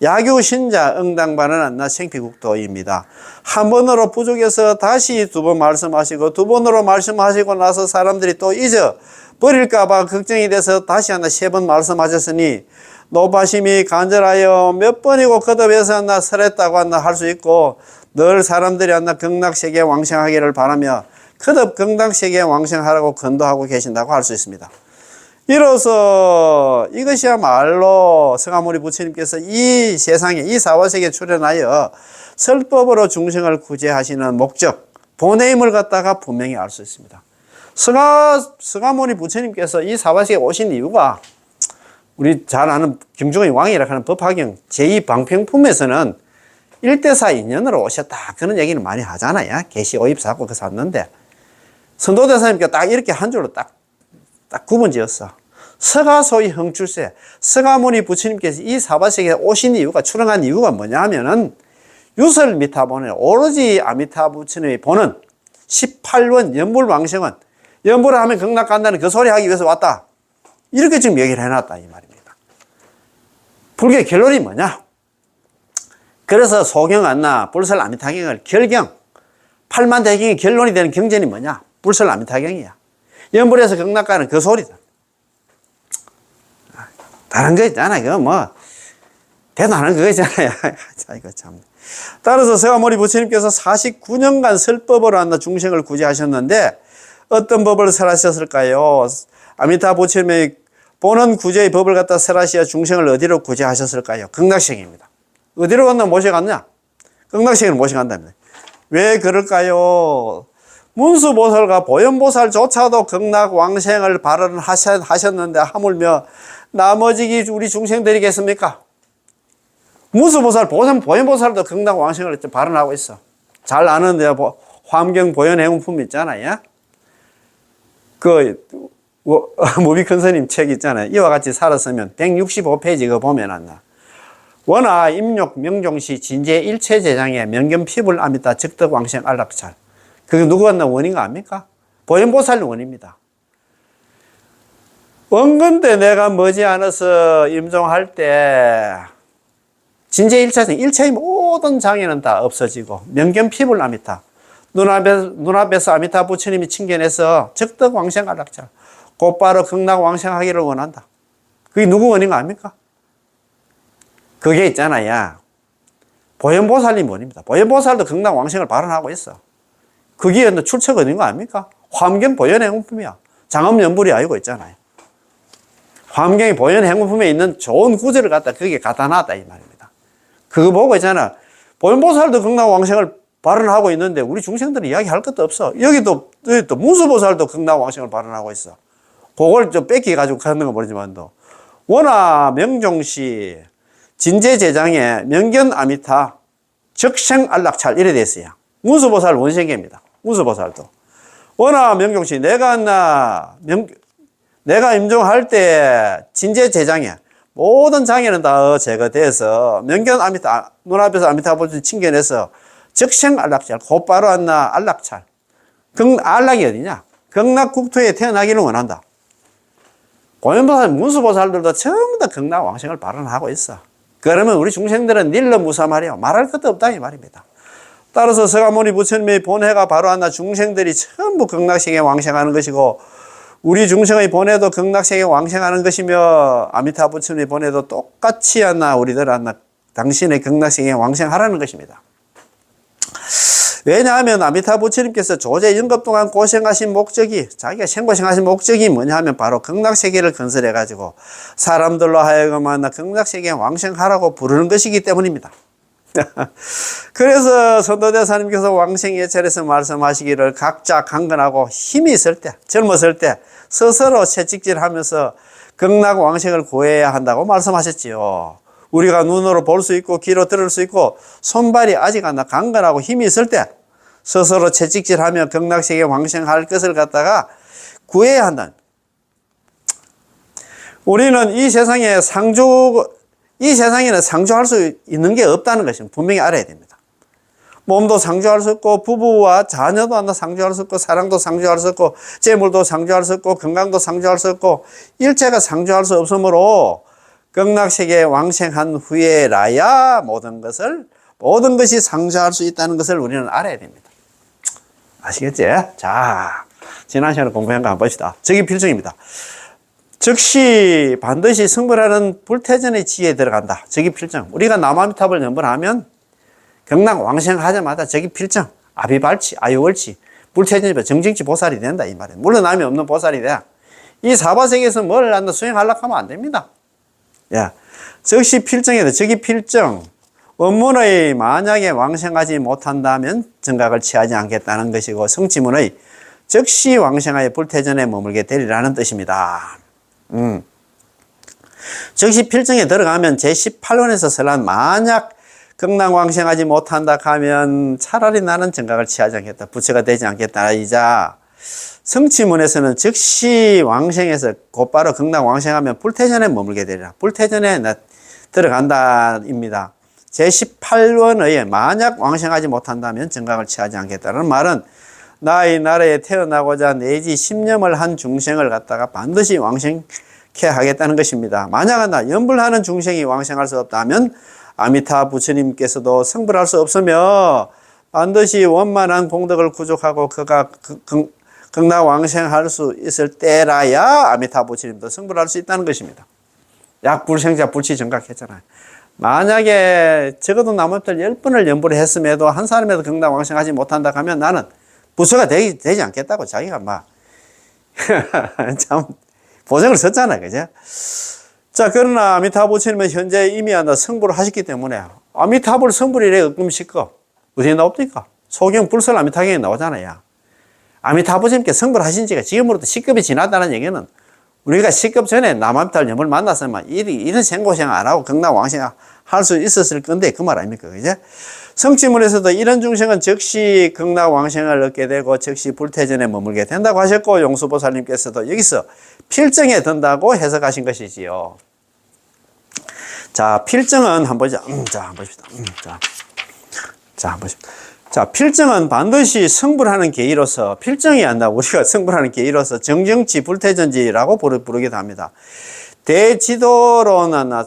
야규신자 응당발언은 생피국도입니다. 한 번으로 부족해서 다시 두 번 말씀하시고, 두 번으로 말씀하시고 나서 사람들이 또 잊어버릴까봐 걱정이 돼서 다시 세 번 말씀하셨으니, 노바심이 간절하여 몇 번이고 거듭해서 설했다고 할 수 있고, 늘 사람들이 극락세계에 왕생하기를 바라며 거듭 극락세계에 왕생하라고 권도하고 계신다고 할 수 있습니다. 이로써 이것이야말로 서가모니 부처님께서 이 세상에, 이 사화세계에 출현하여 설법으로 중생을 구제하시는 목적, 본의임을 갖다가 분명히 알 수 있습니다. 서가모니 부처님께서 이 사화세계에 오신 이유가, 우리 잘 아는 김중의 왕이라고 하는 법화경 제2방평품에서는 1대4 인연으로 오셨다, 그런 얘기는 많이 하잖아요. 계시 오입사고 그래서 왔는데, 선도대사님께 딱 이렇게 한 줄로 딱 구분 지었어. 서가소위 흥출세. 서가모니 부처님께서 이 사바세계에 오신 이유가, 출행한 이유가 뭐냐 하면은, 유설미타본에 오로지 아미타 부처님이 보는 18원 연불왕생은, 연불을 하면 극락 간다는 그 소리 하기 위해서 왔다. 이렇게 지금 얘기를 해놨다 이 말입니다. 불교의 결론이 뭐냐? 그래서 소경안나 불설 아미타경을 결경, 팔만대경의 결론이 되는 경전이 뭐냐? 불설 아미타경이야. 연불에서 극락 가는 그 소리다. 다른 거 있잖아. 그거 대단한 그거 있잖아요. 이거 참. 따라서 서가모니 부처님께서 49년간 설법으로 중생을 구제하셨는데, 어떤 법을 설하셨을까요? 아미타 부처님의 보는 구제의 법을 갖다 설하시어 중생을 어디로 구제하셨을까요? 극락세계입니다. 어디로 모셔갔냐? 극락세계로 모셔간답니다. 왜 그럴까요? 문수보살과 보현보살조차도 극락왕생을 발언하셨는데 하물며 나머지 우리 중생들이겠습니까? 문수보살, 보현보살도 극락왕생을 발언하고 있어. 잘 아는 환경 보현 행운품 있잖아요. 무비컨스님 책 있잖아요. 이와 같이 살았으면 165페이지 그거 보면 안나. 원하 임욕 명종시 진제 일체 재장에 명견 피불 아미타 적덕 왕생 안락찰. 그게 누구가 나 원인가 압니까? 보현보살 원입니다. 원근대 내가 머지않아서 임종할 때 진제 1차생, 1차의 모든 장애는 다 없어지고 명견 피불 아미타 눈앞에서 아미타 부처님이 칭견해서 적덕 왕생 안락찰 곧바로 극락 왕생하기를 원한다. 그게 누구 원인가 압니까? 그게 있잖아요. 보현보살님 원입니다. 보현보살도 극락 왕생을 발언하고 있어. 그게 출처가 어딘 거 아닙니까? 화엄경 보현행운품이야. 장엄연불이 알고 있잖아요. 화엄경이 보현행운품에 있는 좋은 구절을 갖다 거기에 갖다 놨다 이 말입니다. 그거 보고 있잖아. 보현보살도 극락 왕생을 발언하고 있는데 우리 중생들은 이야기할 것도 없어. 여기도 문수보살도 극락 왕생을 발언하고 있어. 그걸 좀 뺏기가지고 하는 거 모르지만도. 원하 명종시 진제재장에 명견 아미타 적생 안락찰 이래 됐어요. 문수보살 원생계입니다. 문수보살도. 원하 명종시 내가 임종할 때 진제재장에 모든 장애는 다 제거돼서 명견 아미타 눈앞에서 아미타 보시 칭견해서 적생 안락찰 곧바로 안나 안락찰. 안락이 어디냐? 극락국토에 태어나기를 원한다. 보현보살, 문수보살들도 전부 다 극락 왕생을 발언하고 있어. 그러면 우리 중생들은 닐러무사 말이요. 말할 것도 없다 이 말입니다. 따라서 서가모니 부처님의 본회가 바로 안나 중생들이 전부 극락세계에 왕생하는 것이고 우리 중생의 본회도 극락세계에 왕생하는 것이며 아미타 부처님의 본회도 똑같이 안나 우리들 안나 당신의 극락세계에 왕생하라는 것입니다. 왜냐하면 아미타 부처님께서 조제 영겁 동안 고생하신 목적이 자기가 생고생하신 목적이 뭐냐 하면 바로 극락세계를 건설해 가지고 사람들로 하여금 극락세계에 왕생하라고 부르는 것이기 때문입니다. 그래서 선도대사님께서 왕생예찰에서 말씀하시기를 각자 강건하고 힘이 있을 때 젊었을 때 스스로 채찍질하면서 극락 왕생을 구해야 한다고 말씀하셨지요. 우리가 눈으로 볼 수 있고 귀로 들을 수 있고 손발이 아직 안 강건하고 힘이 있을 때 스스로 채찍질하며 극락세계 왕생할 것을 갖다가 구해야 한다. 우리는 이 세상에는 상주할 수 있는 게 없다는 것을 분명히 알아야 됩니다. 몸도 상주할 수 없고 부부와 자녀도 상주할 수 없고 사랑도 상주할 수 없고 재물도 상주할 수 없고 건강도 상주할 수 없고 일체가 상주할 수 없으므로 극락세계에 왕생한 후에라야 모든 것이 상주할 수 있다는 것을 우리는 알아야 됩니다. 아시겠지? 자, 지난 시간에 공부한 거 한번 봅시다. 적이 필정입니다. 즉시 반드시 성불하는 불태전의 지혜에 들어간다. 적이 필정. 우리가 남아미탑을 연불하면 극락 왕생하자마자 적이 필정, 아비발치, 아유월치, 불태전이 정직지 보살이 된다 이 말이에요. 물러남이 없는 보살이 돼. 이 사바세계에서 뭘 한다 수행하려고 하면 안 됩니다. 야, 즉시 필정이다. 적이 필정. 원문의 만약에 왕생하지 못한다면 정각을 취하지 않겠다는 것이고 성취문의 즉시 왕생하여 불태전에 머물게 되리라는 뜻입니다. 즉시 필정에 들어가면 제18원에서 설한 만약 극락 왕생하지 못한다 하면 차라리 나는 정각을 취하지 않겠다. 부처가 되지 않겠다. 이자 성취문에서는 즉시 왕생해서 곧바로 극락 왕생하면 불태전에 머물게 되리라. 불태전에 들어간다입니다. 제18원의 만약 왕생하지 못한다면 정각을 취하지 않겠다는 말은 나의 나라에 태어나고자 내지 신념을 한 중생을 갖다가 반드시 왕생케 하겠다는 것입니다. 만약 연불하는 중생이 왕생할 수 없다면 아미타 부처님께서도 성불할 수 없으며 반드시 원만한 공덕을 구족하고 그가 극락 왕생할 수 있을 때라야 아미타 부처님도 성불할 수 있다는 것입니다. 약불생자 불치 정각했잖아요. 만약에 적어도 나머지들 10번을 연불을 했음에도 한 사람에도 극락 왕생하지 못한다 하면 나는 부처가 되지 않겠다고 자기가 막 참 보증을 썼잖아요. 그죠? 자, 그러나 아미타 부처님은 현재 이미 성불을 하셨기 때문에 아미타불 성불이래 억금식거 어디에 나옵니까? 소경 불설 아미타경에 나오잖아요. 아미타 부처님께 성불하신 지가 지금으로부터 10급이 지났다는 얘기는 우리가 시급 전에 남한탈 염을 만났으면 이런 생고생 안 하고 극락왕생 할 수 있었을 건데 그 말 아닙니까? 그죠? 성취문에서도 이런 중생은 즉시 극락왕생을 얻게 되고 즉시 불태전에 머물게 된다고 하셨고, 용수보살님께서도 여기서 필정에 든다고 해석하신 것이지요. 자, 필정은 한번 보자. 한번 봅시다. 한번 봅시다. 자, 필정은 반드시 성불하는 계의로서, 필정이 아니라 우리가 성불하는 계의로서 정정치 불태전지라고 부르기도 합니다. 대지도로는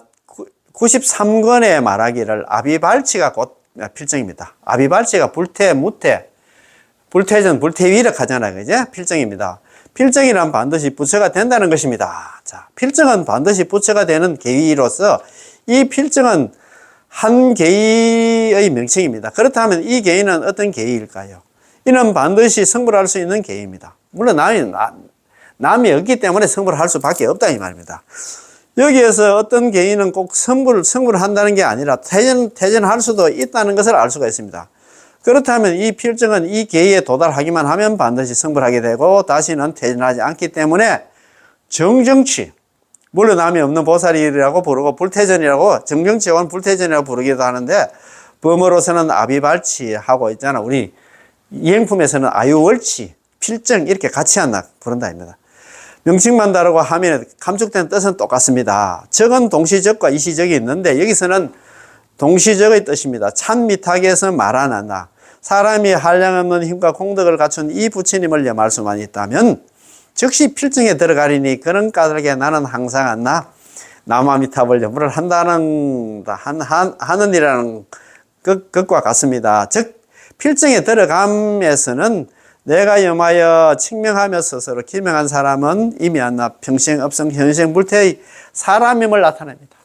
93권에 말하기를 아비발치가 곧 필정입니다. 아비발치가 불태, 무태, 불태전, 불태위력 하잖아요. 그죠? 필정입니다. 필정이란 반드시 부처가 된다는 것입니다. 자, 필정은 반드시 부처가 되는 계의로서 이 필정은 한 계의의 명칭입니다. 그렇다면 이 계의는 어떤 계의일까요? 이는 반드시 성불할 수 있는 계의입니다. 물론 남이 없기 때문에 성불할 수밖에 없다 이 말입니다. 여기에서 어떤 계의는 꼭 성불을 한다는 게 아니라 태전할 수도 있다는 것을 알 수가 있습니다. 그렇다면 이 필정은 이 계의에 도달하기만 하면 반드시 성불하게 되고 다시는 태전하지 않기 때문에 정정치, 물론 남이 없는 보살이라고 부르고 불태전이라고, 정정치원 불태전이라고 부르기도 하는데, 범어로서는 아비발치하고 있잖아. 우리 이행품에서는 아유월치, 필정 이렇게 같이 하나 부른다 입니다. 명칭만 다르고 하면 감축된 뜻은 똑같습니다. 적은 동시적과 이시적이 있는데 여기서는 동시적의 뜻입니다. 찬미탁에서 말하나나 사람이 한량없는 힘과 공덕을 갖춘 이 부처님을 염할 수만 있다면 즉시 필정에 들어가리니 그런 까닭에 나는 항상 안나 남아미탑을 염불을 하느니라는 것과 같습니다. 즉 필정에 들어감에서는 내가 염하여 칙명하며 스스로 기명한 사람은 이미 안나 평생 업성 현생 불태의 사람임을 나타냅니다.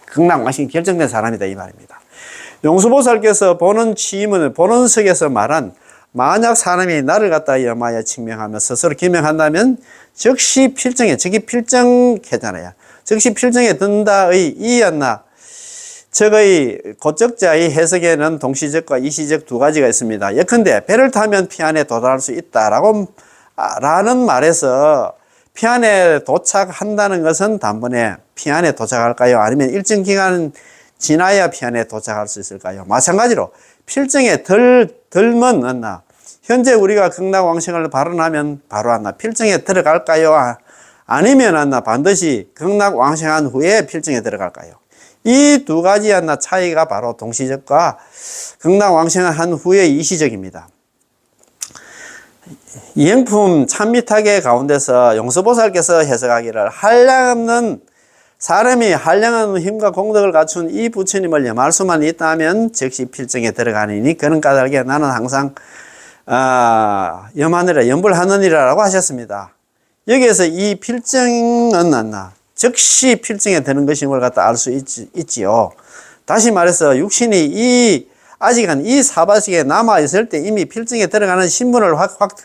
극락왕생이 결정된 사람이다 이 말입니다. 용수보살께서 보는 취임은 보는 석에서 말한 만약 사람이 나를 갖다 염하여 칙명하며 스스로 기명한다면 즉시 필정에, 즉이 필정해잖아요. 즉시 필정에 든다의 이였나 적의 고적자의 해석에는 동시적과 이시적 두 가지가 있습니다. 예컨대 배를 타면 피안에 도달할 수 있다라고 라는 말에서 피안에 도착한다는 것은 단번에 피안에 도착할까요? 아니면 일정 기간 지나야 피안에 도착할 수 있을까요? 마찬가지로 필정에 덜면 안나 현재 우리가 극락왕생을 발언하면 바로 안나 필정에 들어갈까요? 아니면 안나 반드시 극락왕생한 후에 필정에 들어갈까요? 이 두 가지 안나 차이가 바로 동시적과 극락왕생을 한 후의 이시적입니다. 이행품 찬미탁의 가운데서 용수보살께서 해석하기를 한량없는 사람이 한량없는 힘과 공덕을 갖춘 이 부처님을 염할 수만 있다면 즉시 필정에 들어가니니 그런 까닭에 나는 항상 염하느라 염불하느니라라고 하셨습니다. 여기에서 이 필정은 안나 즉시 필정에 되는 것임을 갖다 알 수 있지요. 다시 말해서 육신이 아직은 이 사바식에 남아있을 때 이미 필정에 들어가는 신분을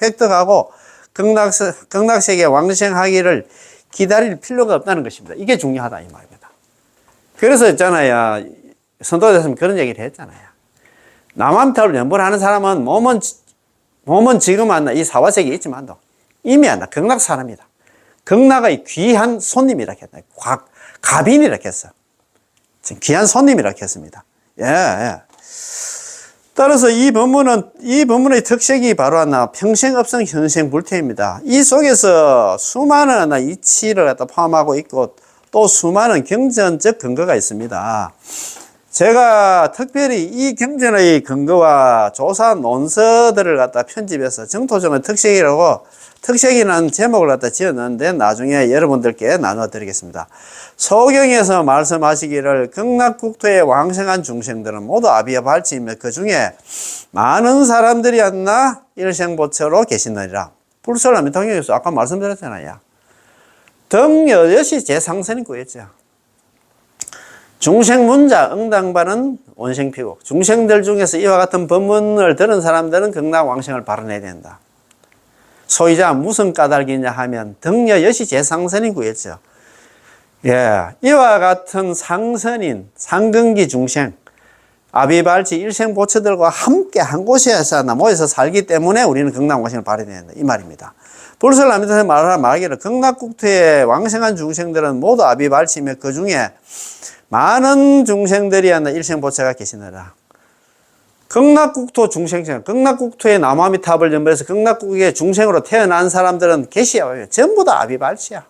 획득하고 극락세계 왕생하기를 기다릴 필요가 없다는 것입니다. 이게 중요하다 이 말입니다. 그래서 있잖아요. 선도자님 그런 얘기를 했잖아요. 남한탑을 연불하는 사람은 몸은 지금 안나 이 사바세계에 있지만도 이미 안나 극락 사람이다. 극락의 귀한 손님이라고 했다. 가빈이라고 했어. 귀한 손님이라고 했습니다. 예. 따라서 이 법문의 특색이 바로 하나 평생업성 현생 불태입니다. 이 속에서 수많은 이치를 갖다 포함하고 있고 또 수많은 경전적 근거가 있습니다. 제가 특별히 이 경전의 근거와 조사 논서들을 갖다 편집해서 정토정의 특색이라는 제목을 갖다 지었는데 나중에 여러분들께 나눠 드리겠습니다. 소경에서 말씀하시기를 극락국토에 왕생한 중생들은 모두 아비와 발치이며 그 중에 많은 사람들이 안나 일생보처로 계시느니라. 불설라면 통역에서 아까 말씀드렸잖아요. 등여여시 제상선이 구했죠. 중생문자 응당반은 원생피고 중생들 중에서 이와 같은 법문을 들은 사람들은 극락왕생을 발언해야 된다. 소위자 무슨 까닭이냐 하면 등여여시 제상선이 구했죠. 예, 이와 같은 상선인 상근기 중생 아비발치 일생보처들과 함께 한 곳에서 모여서 살기 때문에 우리는 극락왕생을 발휘해야 된다 이 말입니다. 불설라미탄에서 말하기를 극락국토에 왕생한 중생들은 모두 아비발치며 그 중에 많은 중생들이 일생보채가 계시느라. 극락국토 중생생, 극락국토에 나무아미탑을 연배해서 극락국의 중생으로 태어난 사람들은 계시야. 전부 다 아비발치야.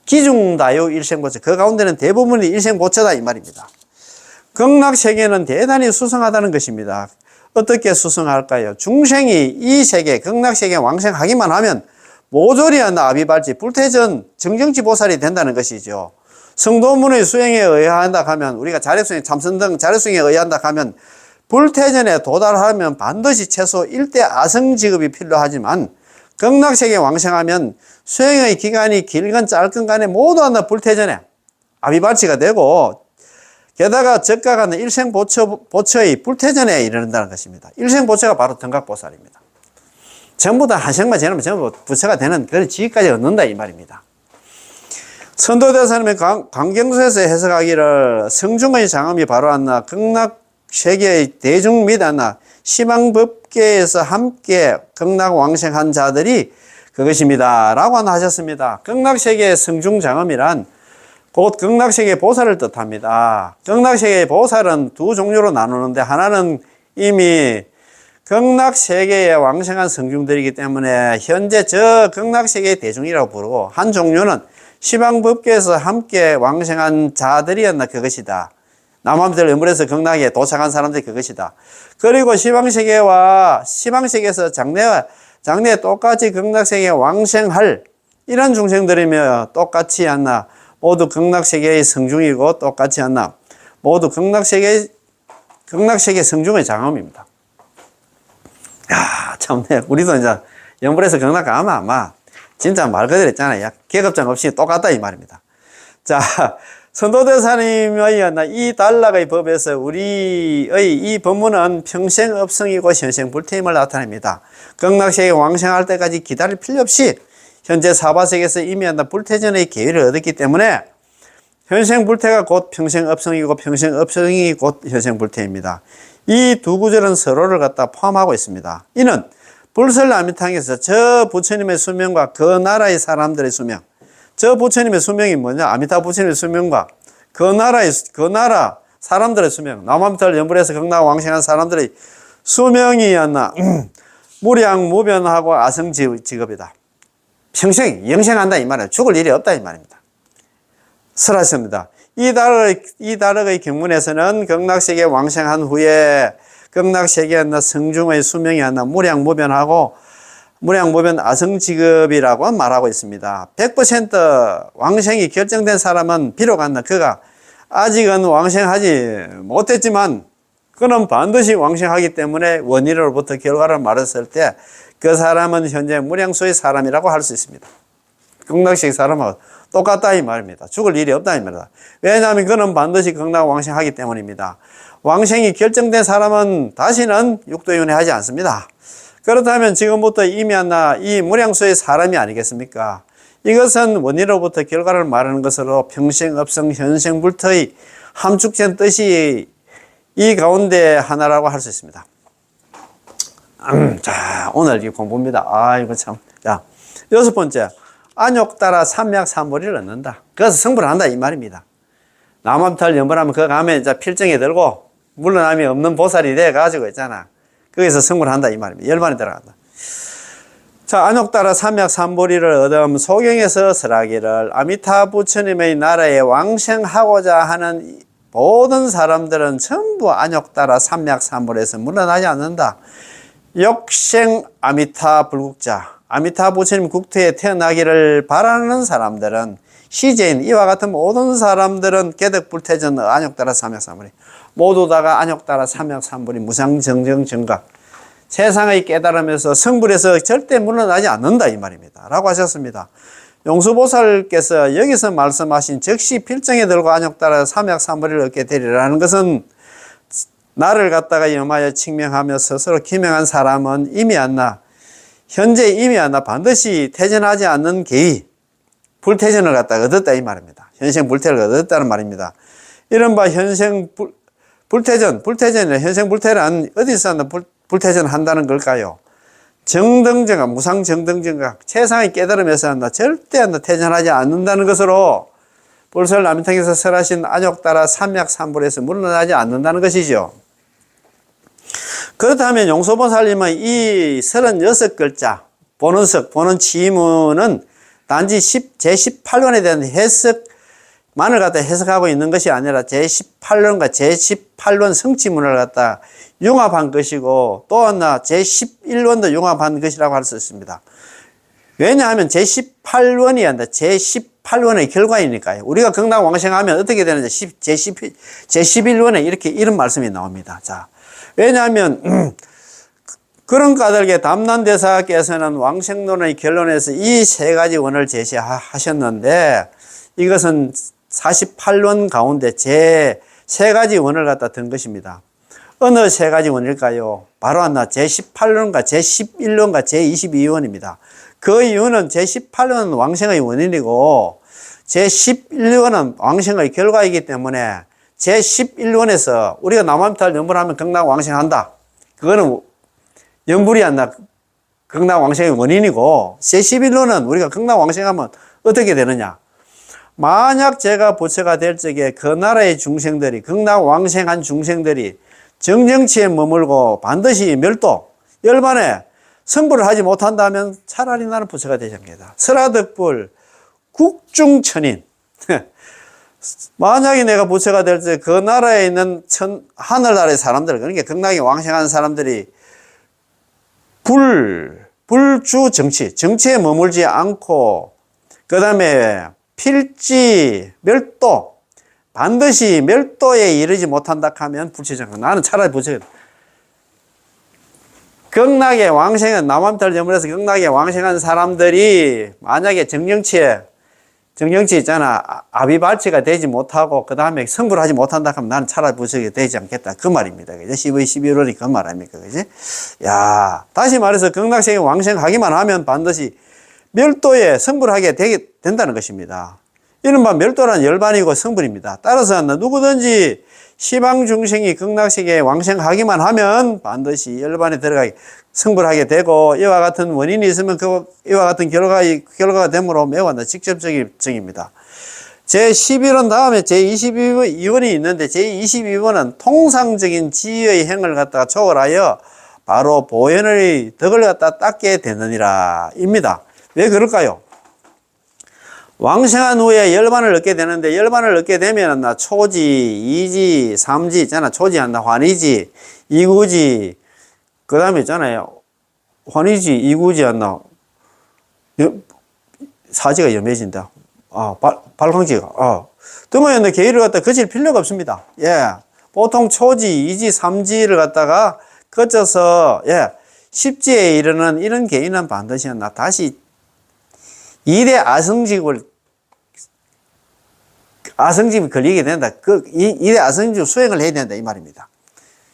기중다요 일생보채. 그 가운데는 대부분이 일생보채다 이 말입니다. 극락세계는 대단히 수성하다는 것입니다. 어떻게 수성할까요? 중생이 이 세계, 극락세계에 왕생하기만 하면 모조리 아비발치, 불태전 정정치 보살이 된다는 것이죠. 성도문의 수행에 의한다 하면, 우리가 자력수행, 참선등 자력수행에 의한다 하면 불태전에 도달하면 반드시 최소 1대 아성직업이 필요하지만 극락세계에 왕생하면 수행의 기간이 길건 짧건 간에 모두 불태전에 아비발치가 되고, 게다가 적가가 일생보처의 불태전에 이르는다는 것입니다. 일생보처가 바로 등각보살입니다. 전부 다 한생만 지나면 전부 부처가 되는 그런 지위까지 얻는다 이 말입니다. 선도대사님의 광경수에서 해석하기를 성중의 장엄이 바로 극락세계의 대중 및 시방법계에서 함께 극락왕생한 자들이 그것입니다 라고 하셨습니다. 극락세계의 성중장엄이란 곧 극락세계의 보살을 뜻합니다. 극락세계의 보살은 두 종류로 나누는데, 하나는 이미 극락세계에 왕생한 성중들이기 때문에 현재 저 극락세계의 대중이라고 부르고, 한 종류는 시방법계에서 함께 왕생한 자들이었나 그것이다. 남한들 연불에서 극락에 도착한 사람들이 그것이다. 그리고 시방세계에서 장래에 똑같이 극락세계에 왕생할 이런 중생들이며 똑같이 모두 극락세계의 성중이고 똑같이 모두 극락세계 성중의 장엄입니다. 야, 참네. 우리도 이제 연불에서 극락 가면 아마 진짜 말 그대로 했잖아요. 계급장 없이 똑같다 이 말입니다. 자, 선도대사님의 이 단락의 법에서 우리의 이 법문은 평생업성이고 현생불태임을 나타냅니다. 극락세계 왕생할 때까지 기다릴 필요 없이 현재 사바세계에서 이미 불태전의 기회를 얻었기 때문에 현생불태가 곧 평생업성이고 평생업성이 곧 현생불태입니다. 이 두 구절은 서로를 갖다 포함하고 있습니다. 이는 불설라미탕에서 저 부처님의 수명과 그 나라의 사람들의 수명, 저 부처님의 수명이 뭐냐? 아미타 부처님의 수명과 그 나라 사람들의 수명, 남아미타를 연불해서 극락왕생한 사람들의 수명이 무량무변하고 아성직업이다. 평생 영생한다 이 말이에요. 죽을 일이 없다 이 말입니다. 설하십니다. 이 다락의 경문에서는 극락세계에 왕생한 후에 극락세계의 성중의 수명이 무량무변하고 무량무변 아성직업이라고 말하고 있습니다. 100% 왕생이 결정된 사람은 비록 그가 아직은 왕생하지 못했지만 그는 반드시 왕생하기 때문에 원인으로부터 결과를 말했을 때 그 사람은 현재 무량수의 사람이라고 할 수 있습니다. 극락세계 사람하고 똑같다 이 말입니다. 죽을 일이 없다 이 말이다. 왜냐하면 그는 반드시 극락 왕생하기 때문입니다. 왕생이 결정된 사람은 다시는 육도윤회 하지 않습니다. 그렇다면 지금부터 이미 이 무량수의 사람이 아니겠습니까? 이것은 원인으로부터 결과를 말하는 것으로 평생업성 현생불터의 함축된 뜻이 이 가운데 하나라고 할 수 있습니다. 자, 오늘 이 공부입니다. 이거 참. 자, 여섯 번째. 안욕 따라 삼약삼보리를 얻는다. 그래서 성불을 한다 이 말입니다. 남암탈 연불하면 그 가면 이제 필정에 들고 물러남이 없는 보살이 돼 가지고 있잖아. 거기서 성불을 한다 이 말입니다. 열반에 들어간다. 자, 안욕 따라 삼약삼보리를 얻음 소경에서 설하기를 아미타 부처님의 나라에 왕생하고자 하는 모든 사람들은 전부 안욕 따라 삼약삼보리에서 물러나지 않는다. 욕생 아미타 불국자, 아미타 부처님 국토에 태어나기를 바라는 사람들은 시제인 이와 같은 모든 사람들은 개덕불태전 안욕 따라 삼약삼보리 모두 다가 안욕 따라 삼약삼보리 무상정정정각 세상의 깨달음에서 성불에서 절대 물러나지 않는다 이 말입니다 라고 하셨습니다. 용수보살께서 여기서 말씀하신 즉시 필정에 들고 안욕 따라 삼약삼보리를 얻게 되리라는 것은 나를 갖다가 염하여 칭명하며 스스로 기명한 사람은 이미 현재 이미 반드시 태전하지 않는 개의 불태전을 갖다가 얻었다 이 말입니다. 현생 불태를 얻었다는 말입니다. 이른바 현생 불태전이나 현생 불태란 어디서 불태전 한다는 걸까요? 정등정각, 무상정등정각, 최상의 깨달음에서 한다. 절대 한다. 퇴전하지 않는다는 것으로 불설 남인탕에서 설하신 안욕 따라 삼약삼불에서 물러나지 않는다는 것이죠. 그렇다면 용서보살님의 이 36글자, 보는 치문은 단지 제18원에 대한 해석만을 갖다 해석하고 있는 것이 아니라 제18원과 제18원 성취문을 갖다 융합한 것이고 또 하나 제11원도 융합한 것이라고 할 수 있습니다. 왜냐하면 제18원이 아니라 제18원의 결과이니까요. 우리가 극락왕생하면 어떻게 되는지 제11원에 이렇게 이런 말씀이 나옵니다. 자, 왜냐하면 그런 까닭에 담난대사께서는 왕생론의 결론에서 이 세 가지 원을 제시하셨는데 이것은 48원 가운데 제 세 가지 원을 갖다 든 것입니다. 어느 세 가지 원일까요? 바로 하나 제18원과 제11원과 제22원입니다. 그 이유는 제18원은 왕생의 원인이고 제11원은 왕생의 결과이기 때문에 제11원에서 우리가 남한탈 연불하면 극락왕생한다. 그거는 연불이 안 나 극락왕생의 원인이고 제11원은 우리가 극락왕생하면 어떻게 되느냐. 만약 제가 부처가 될 적에 그 나라의 중생들이 극락왕생한 중생들이 정정치에 머물고 반드시 멸도, 열반에 성불을 하지 못한다면 차라리 나는 부처가 되지 않겠다. 설하덕불, 국중천인. 만약에 내가 부처가 될 때 그 나라에 있는 하늘나라의 사람들, 그러니까 극락에 왕생한 사람들이 불주 정치에 머물지 않고, 그 다음에 필지, 멸도, 반드시 멸도에 이르지 못한다 하면 불체정한. 나는 차라리 부처가 극락의 왕생은 남한탈 제물에서 극락의 왕생한 사람들이 만약에 정령치 있잖아. 아비발치가 되지 못하고 그 다음에 성불을 하지 못한다 하면 나는 차라리 부처가 되지 않겠다. 그 말입니다. 그죠? 11월이 그 말 아닙니까? 그지? 야, 다시 말해서 극락세계 왕생하기만 하면 반드시 멸도에 성불하게 된다는 것입니다. 이른바 멸도란 열반이고 성불입니다. 따라서 누구든지 시방 중생이 극락세계에 왕생하기만 하면 반드시 열반에 들어가게 성불하게 되고 이와 같은 원인이 있으면 이와 같은 결과가 되므로 매우 직접적인 증입니다. 제11원 다음에 제22원이 있는데 제22원은 통상적인 지의 행을 갖다가 초월하여 바로 보현의 덕을 갖다 닦게 되느니라 입니다. 왜 그럴까요? 왕생한 후에 열반을 얻게 되는데 열반을 얻게 되면 나 초지, 이지, 삼지 있잖아. 초지한다. 환이지, 이구지, 그 다음에 있잖아요. 환이지, 이구지 한다. 사지가 염해진다. 발광지가. 그러면 계율을 갖다 거칠 필요가 없습니다. 예. 보통 초지, 이지, 삼지를 갖다가 거쳐서, 예. 십지에 이르는 이런 개인은 반드시 다시 2대 아성집이 걸리게 된다. 2대 아성집 수행을 해야 된다. 이 말입니다.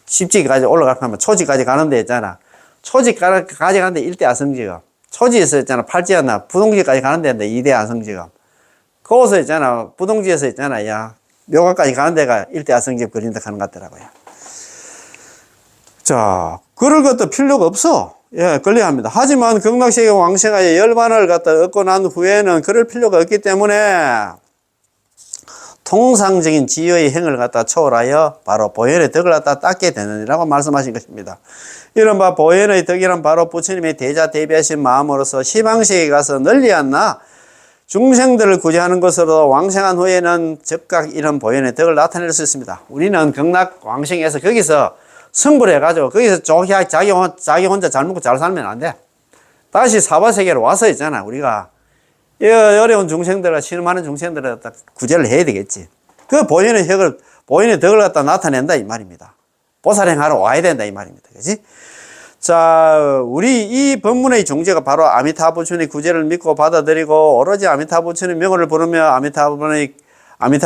십지까지 올라가면 초지까지 가는데 있잖아. 초지까지 가는데 1대 아성지가. 초지에서 있잖아. 팔지였나. 부동지까지 가는데 2대 아성지가. 거기서 있잖아. 부동지에서 있잖아. 야. 묘가까지 가는 데가 1대 아성집 걸린다 하는 것 같더라고요. 자, 그럴 것도 필요가 없어. 예, 걸려야 합니다. 하지만 극락세계 왕생하에 열반을 갖다 얻고 난 후에는 그럴 필요가 없기 때문에 통상적인 지혜의 행을 갖다 초월하여 바로 보현의 덕을 갖다 닦게 되느니라고 말씀하신 것입니다. 이른바 보현의 덕이란 바로 부처님의 대자 대비하신 마음으로서 시방세계에 가서 널리 않나 중생들을 구제하는 것으로 왕생한 후에는 즉각 이런 보현의 덕을 나타낼 수 있습니다. 우리는 극락 왕생에서 거기서 성불해가지고 거기서 자기 혼자 잘 먹고 잘 살면 안 돼. 다시 사바세계로 와서 있잖아. 우리가 어려운 중생들과 신음하는 중생들을 갖다 구제를 해야 되겠지. 그 보현의 덕을 갖다 나타낸다 이 말입니다. 보살행하러 와야 된다 이 말입니다. 그지? 자, 우리 이 법문의 종제가 바로 아미타불 부처의 구제를 믿고 받아들이고 오로지 아미타불 부처의 명호를 부르며 아미타불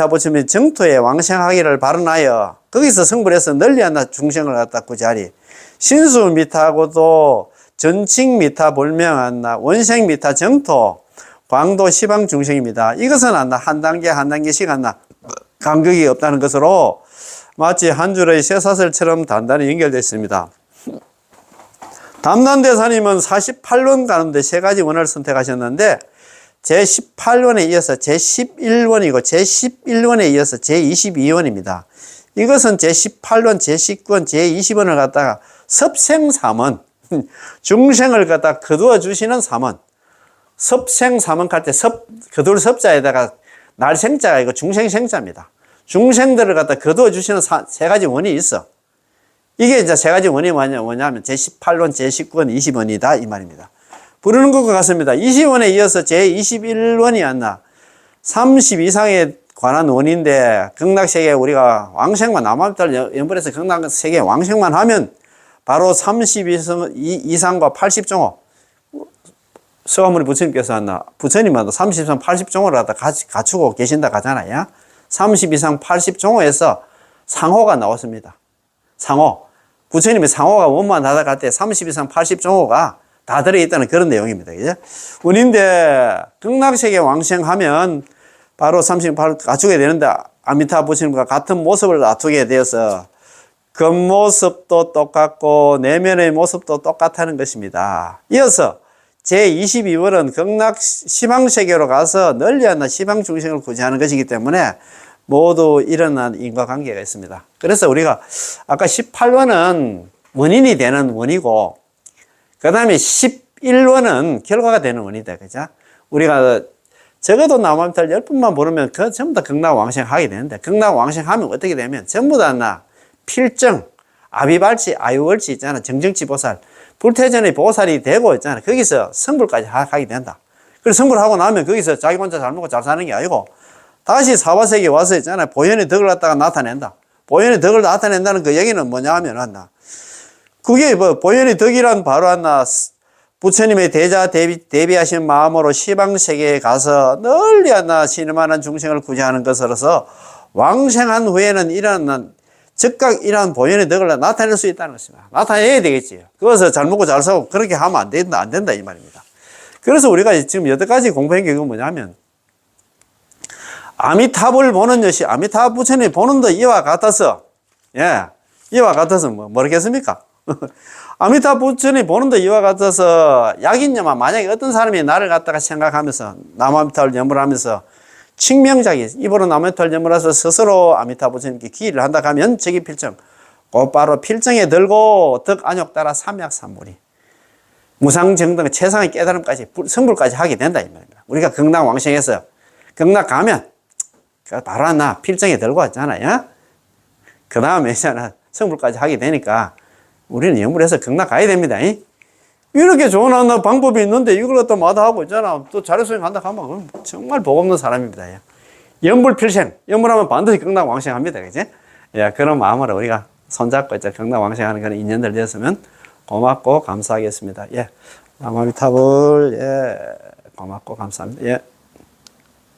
부처의 정토에 왕생하기를 발언하여 거기서 성불해서 널리하나 중생을 갖다 구제하리. 신수 미타고도 전칭 미타 불명한나 원생 미타 정토 광도 시방 중생입니다. 이것은 한 단계씩 간격이 없다는 것으로 마치 한 줄의 쇠사슬처럼 단단히 연결되어 있습니다. 담난대사님은 48원 가는데 세 가지 원을 선택하셨는데 제18원에 이어서 제11원이고 제11원에 이어서 제22원입니다. 이것은 제18원, 제19원, 제20원을 갖다가 섭생삼원, 중생을 갖다 거두어 주시는 삼원. 섭생삼원 할 때 거둘 섭자에다가 날생자가 이거 중생생자입니다. 중생들을 갖다 거두어 주시는 세 가지 원이 있어. 이게 이제 세 가지 원이 뭐냐면 제18원, 제19원, 20원이다 이 말입니다. 부르는 것과 같습니다. 20원에 이어서 제21원이 왔나. 30 이상에 관한 원인데 극락세계 우리가 왕생만 남아있다를 연불해서 극락세계 왕생만 하면 바로 30 이상과 80종호 서가모니 부처님께서 왔나. 부처님마다 30 이상 80종호를 갖다 갖추고 계신다 하잖아요. 30 이상 80종호에서 상호가 나왔습니다. 상호. 부처님의 상호가 원만하다 할 때 30 이상 80종호가 다 들어있다는 그런 내용입니다. 그죠? 원인데, 극락세계 왕생하면 바로 38 갖추게 되는데, 아미타 부처님과 같은 모습을 갖추게 되어서, 겉모습도 똑같고, 내면의 모습도 똑같다는 것입니다. 이어서, 제22월은 극락 시방세계로 가서 널리 하나 시방 중생을 구제하는 것이기 때문에, 모두 일어난 인과관계가 있습니다. 그래서 우리가 아까 18원은 원인이 되는 원이고 그 다음에 11원은 결과가 되는 원이다. 그죠? 우리가 적어도 나무함탈 10분만 보르면 그 전부 다 극락왕생 하게 되는데 극락왕생 하면 어떻게 되면 전부 다 필정, 아비발치, 아유월치 있잖아. 정정치 보살, 불태전의 보살이 되고 있잖아. 거기서 성불까지 하게 된다. 그래서 성불하고 나면 거기서 자기 혼자 잘 먹고 잘 사는 게 아니고 다시 사바세계에 와서 있잖아요. 보현의 덕을 갖다가 나타낸다. 보현의 덕을 나타낸다는 그 얘기는 뭐냐 하면, 그게 보현의 덕이란 바로 부처님의 대자 대비하신 마음으로 시방세계에 가서 널리 신음하는 중생을 구제하는 것으로서 왕생한 후에는 일어난 즉각 이러한 보현의 덕을 나타낼 수 있다는 것입니다. 나타내야 되겠지. 그것을 잘 먹고 잘 사고 그렇게 하면 안 된다, 이 말입니다. 그래서 우리가 지금 여태까지 공부한 게 뭐냐면, 아미타불 보는 것이 아미타 부처님 보는 도 이와 같아서 이와 같아서 모르겠습니까? 아미타 부처님 보는 도 이와 같아서 약인념아 만약에 어떤 사람이 나를 갖다가 생각하면서 남아미타를 염불하면서 칭명자기 입으로 남아미타를 염불해서 스스로 아미타 부처님께 기일을 한다 하면 저기 필정 곧바로 필정에 들고 덕 안욕 따라 삼약삼불이 무상정등 최상의 깨달음까지 성불까지 하게 된다 이 말입니다. 우리가 극락 왕생에서 극락 가면 바로 필정에 들고 왔잖아요. 그 다음에 성불까지 하게 되니까 우리는 염불해서 극락 가야 됩니다. 이렇게 좋은 방법이 있는데 이걸 갖다 마다하고 있잖아. 또 자료수행한다 하면 정말 복 없는 사람입니다. 염불필생, 염불하면 반드시 극락 왕생합니다. 그지? 그런 마음으로 우리가 손잡고 이제 극락 왕생하는 그런 인연들 되었으면 고맙고 감사하겠습니다. 남아미타불, 고맙고 감사합니다.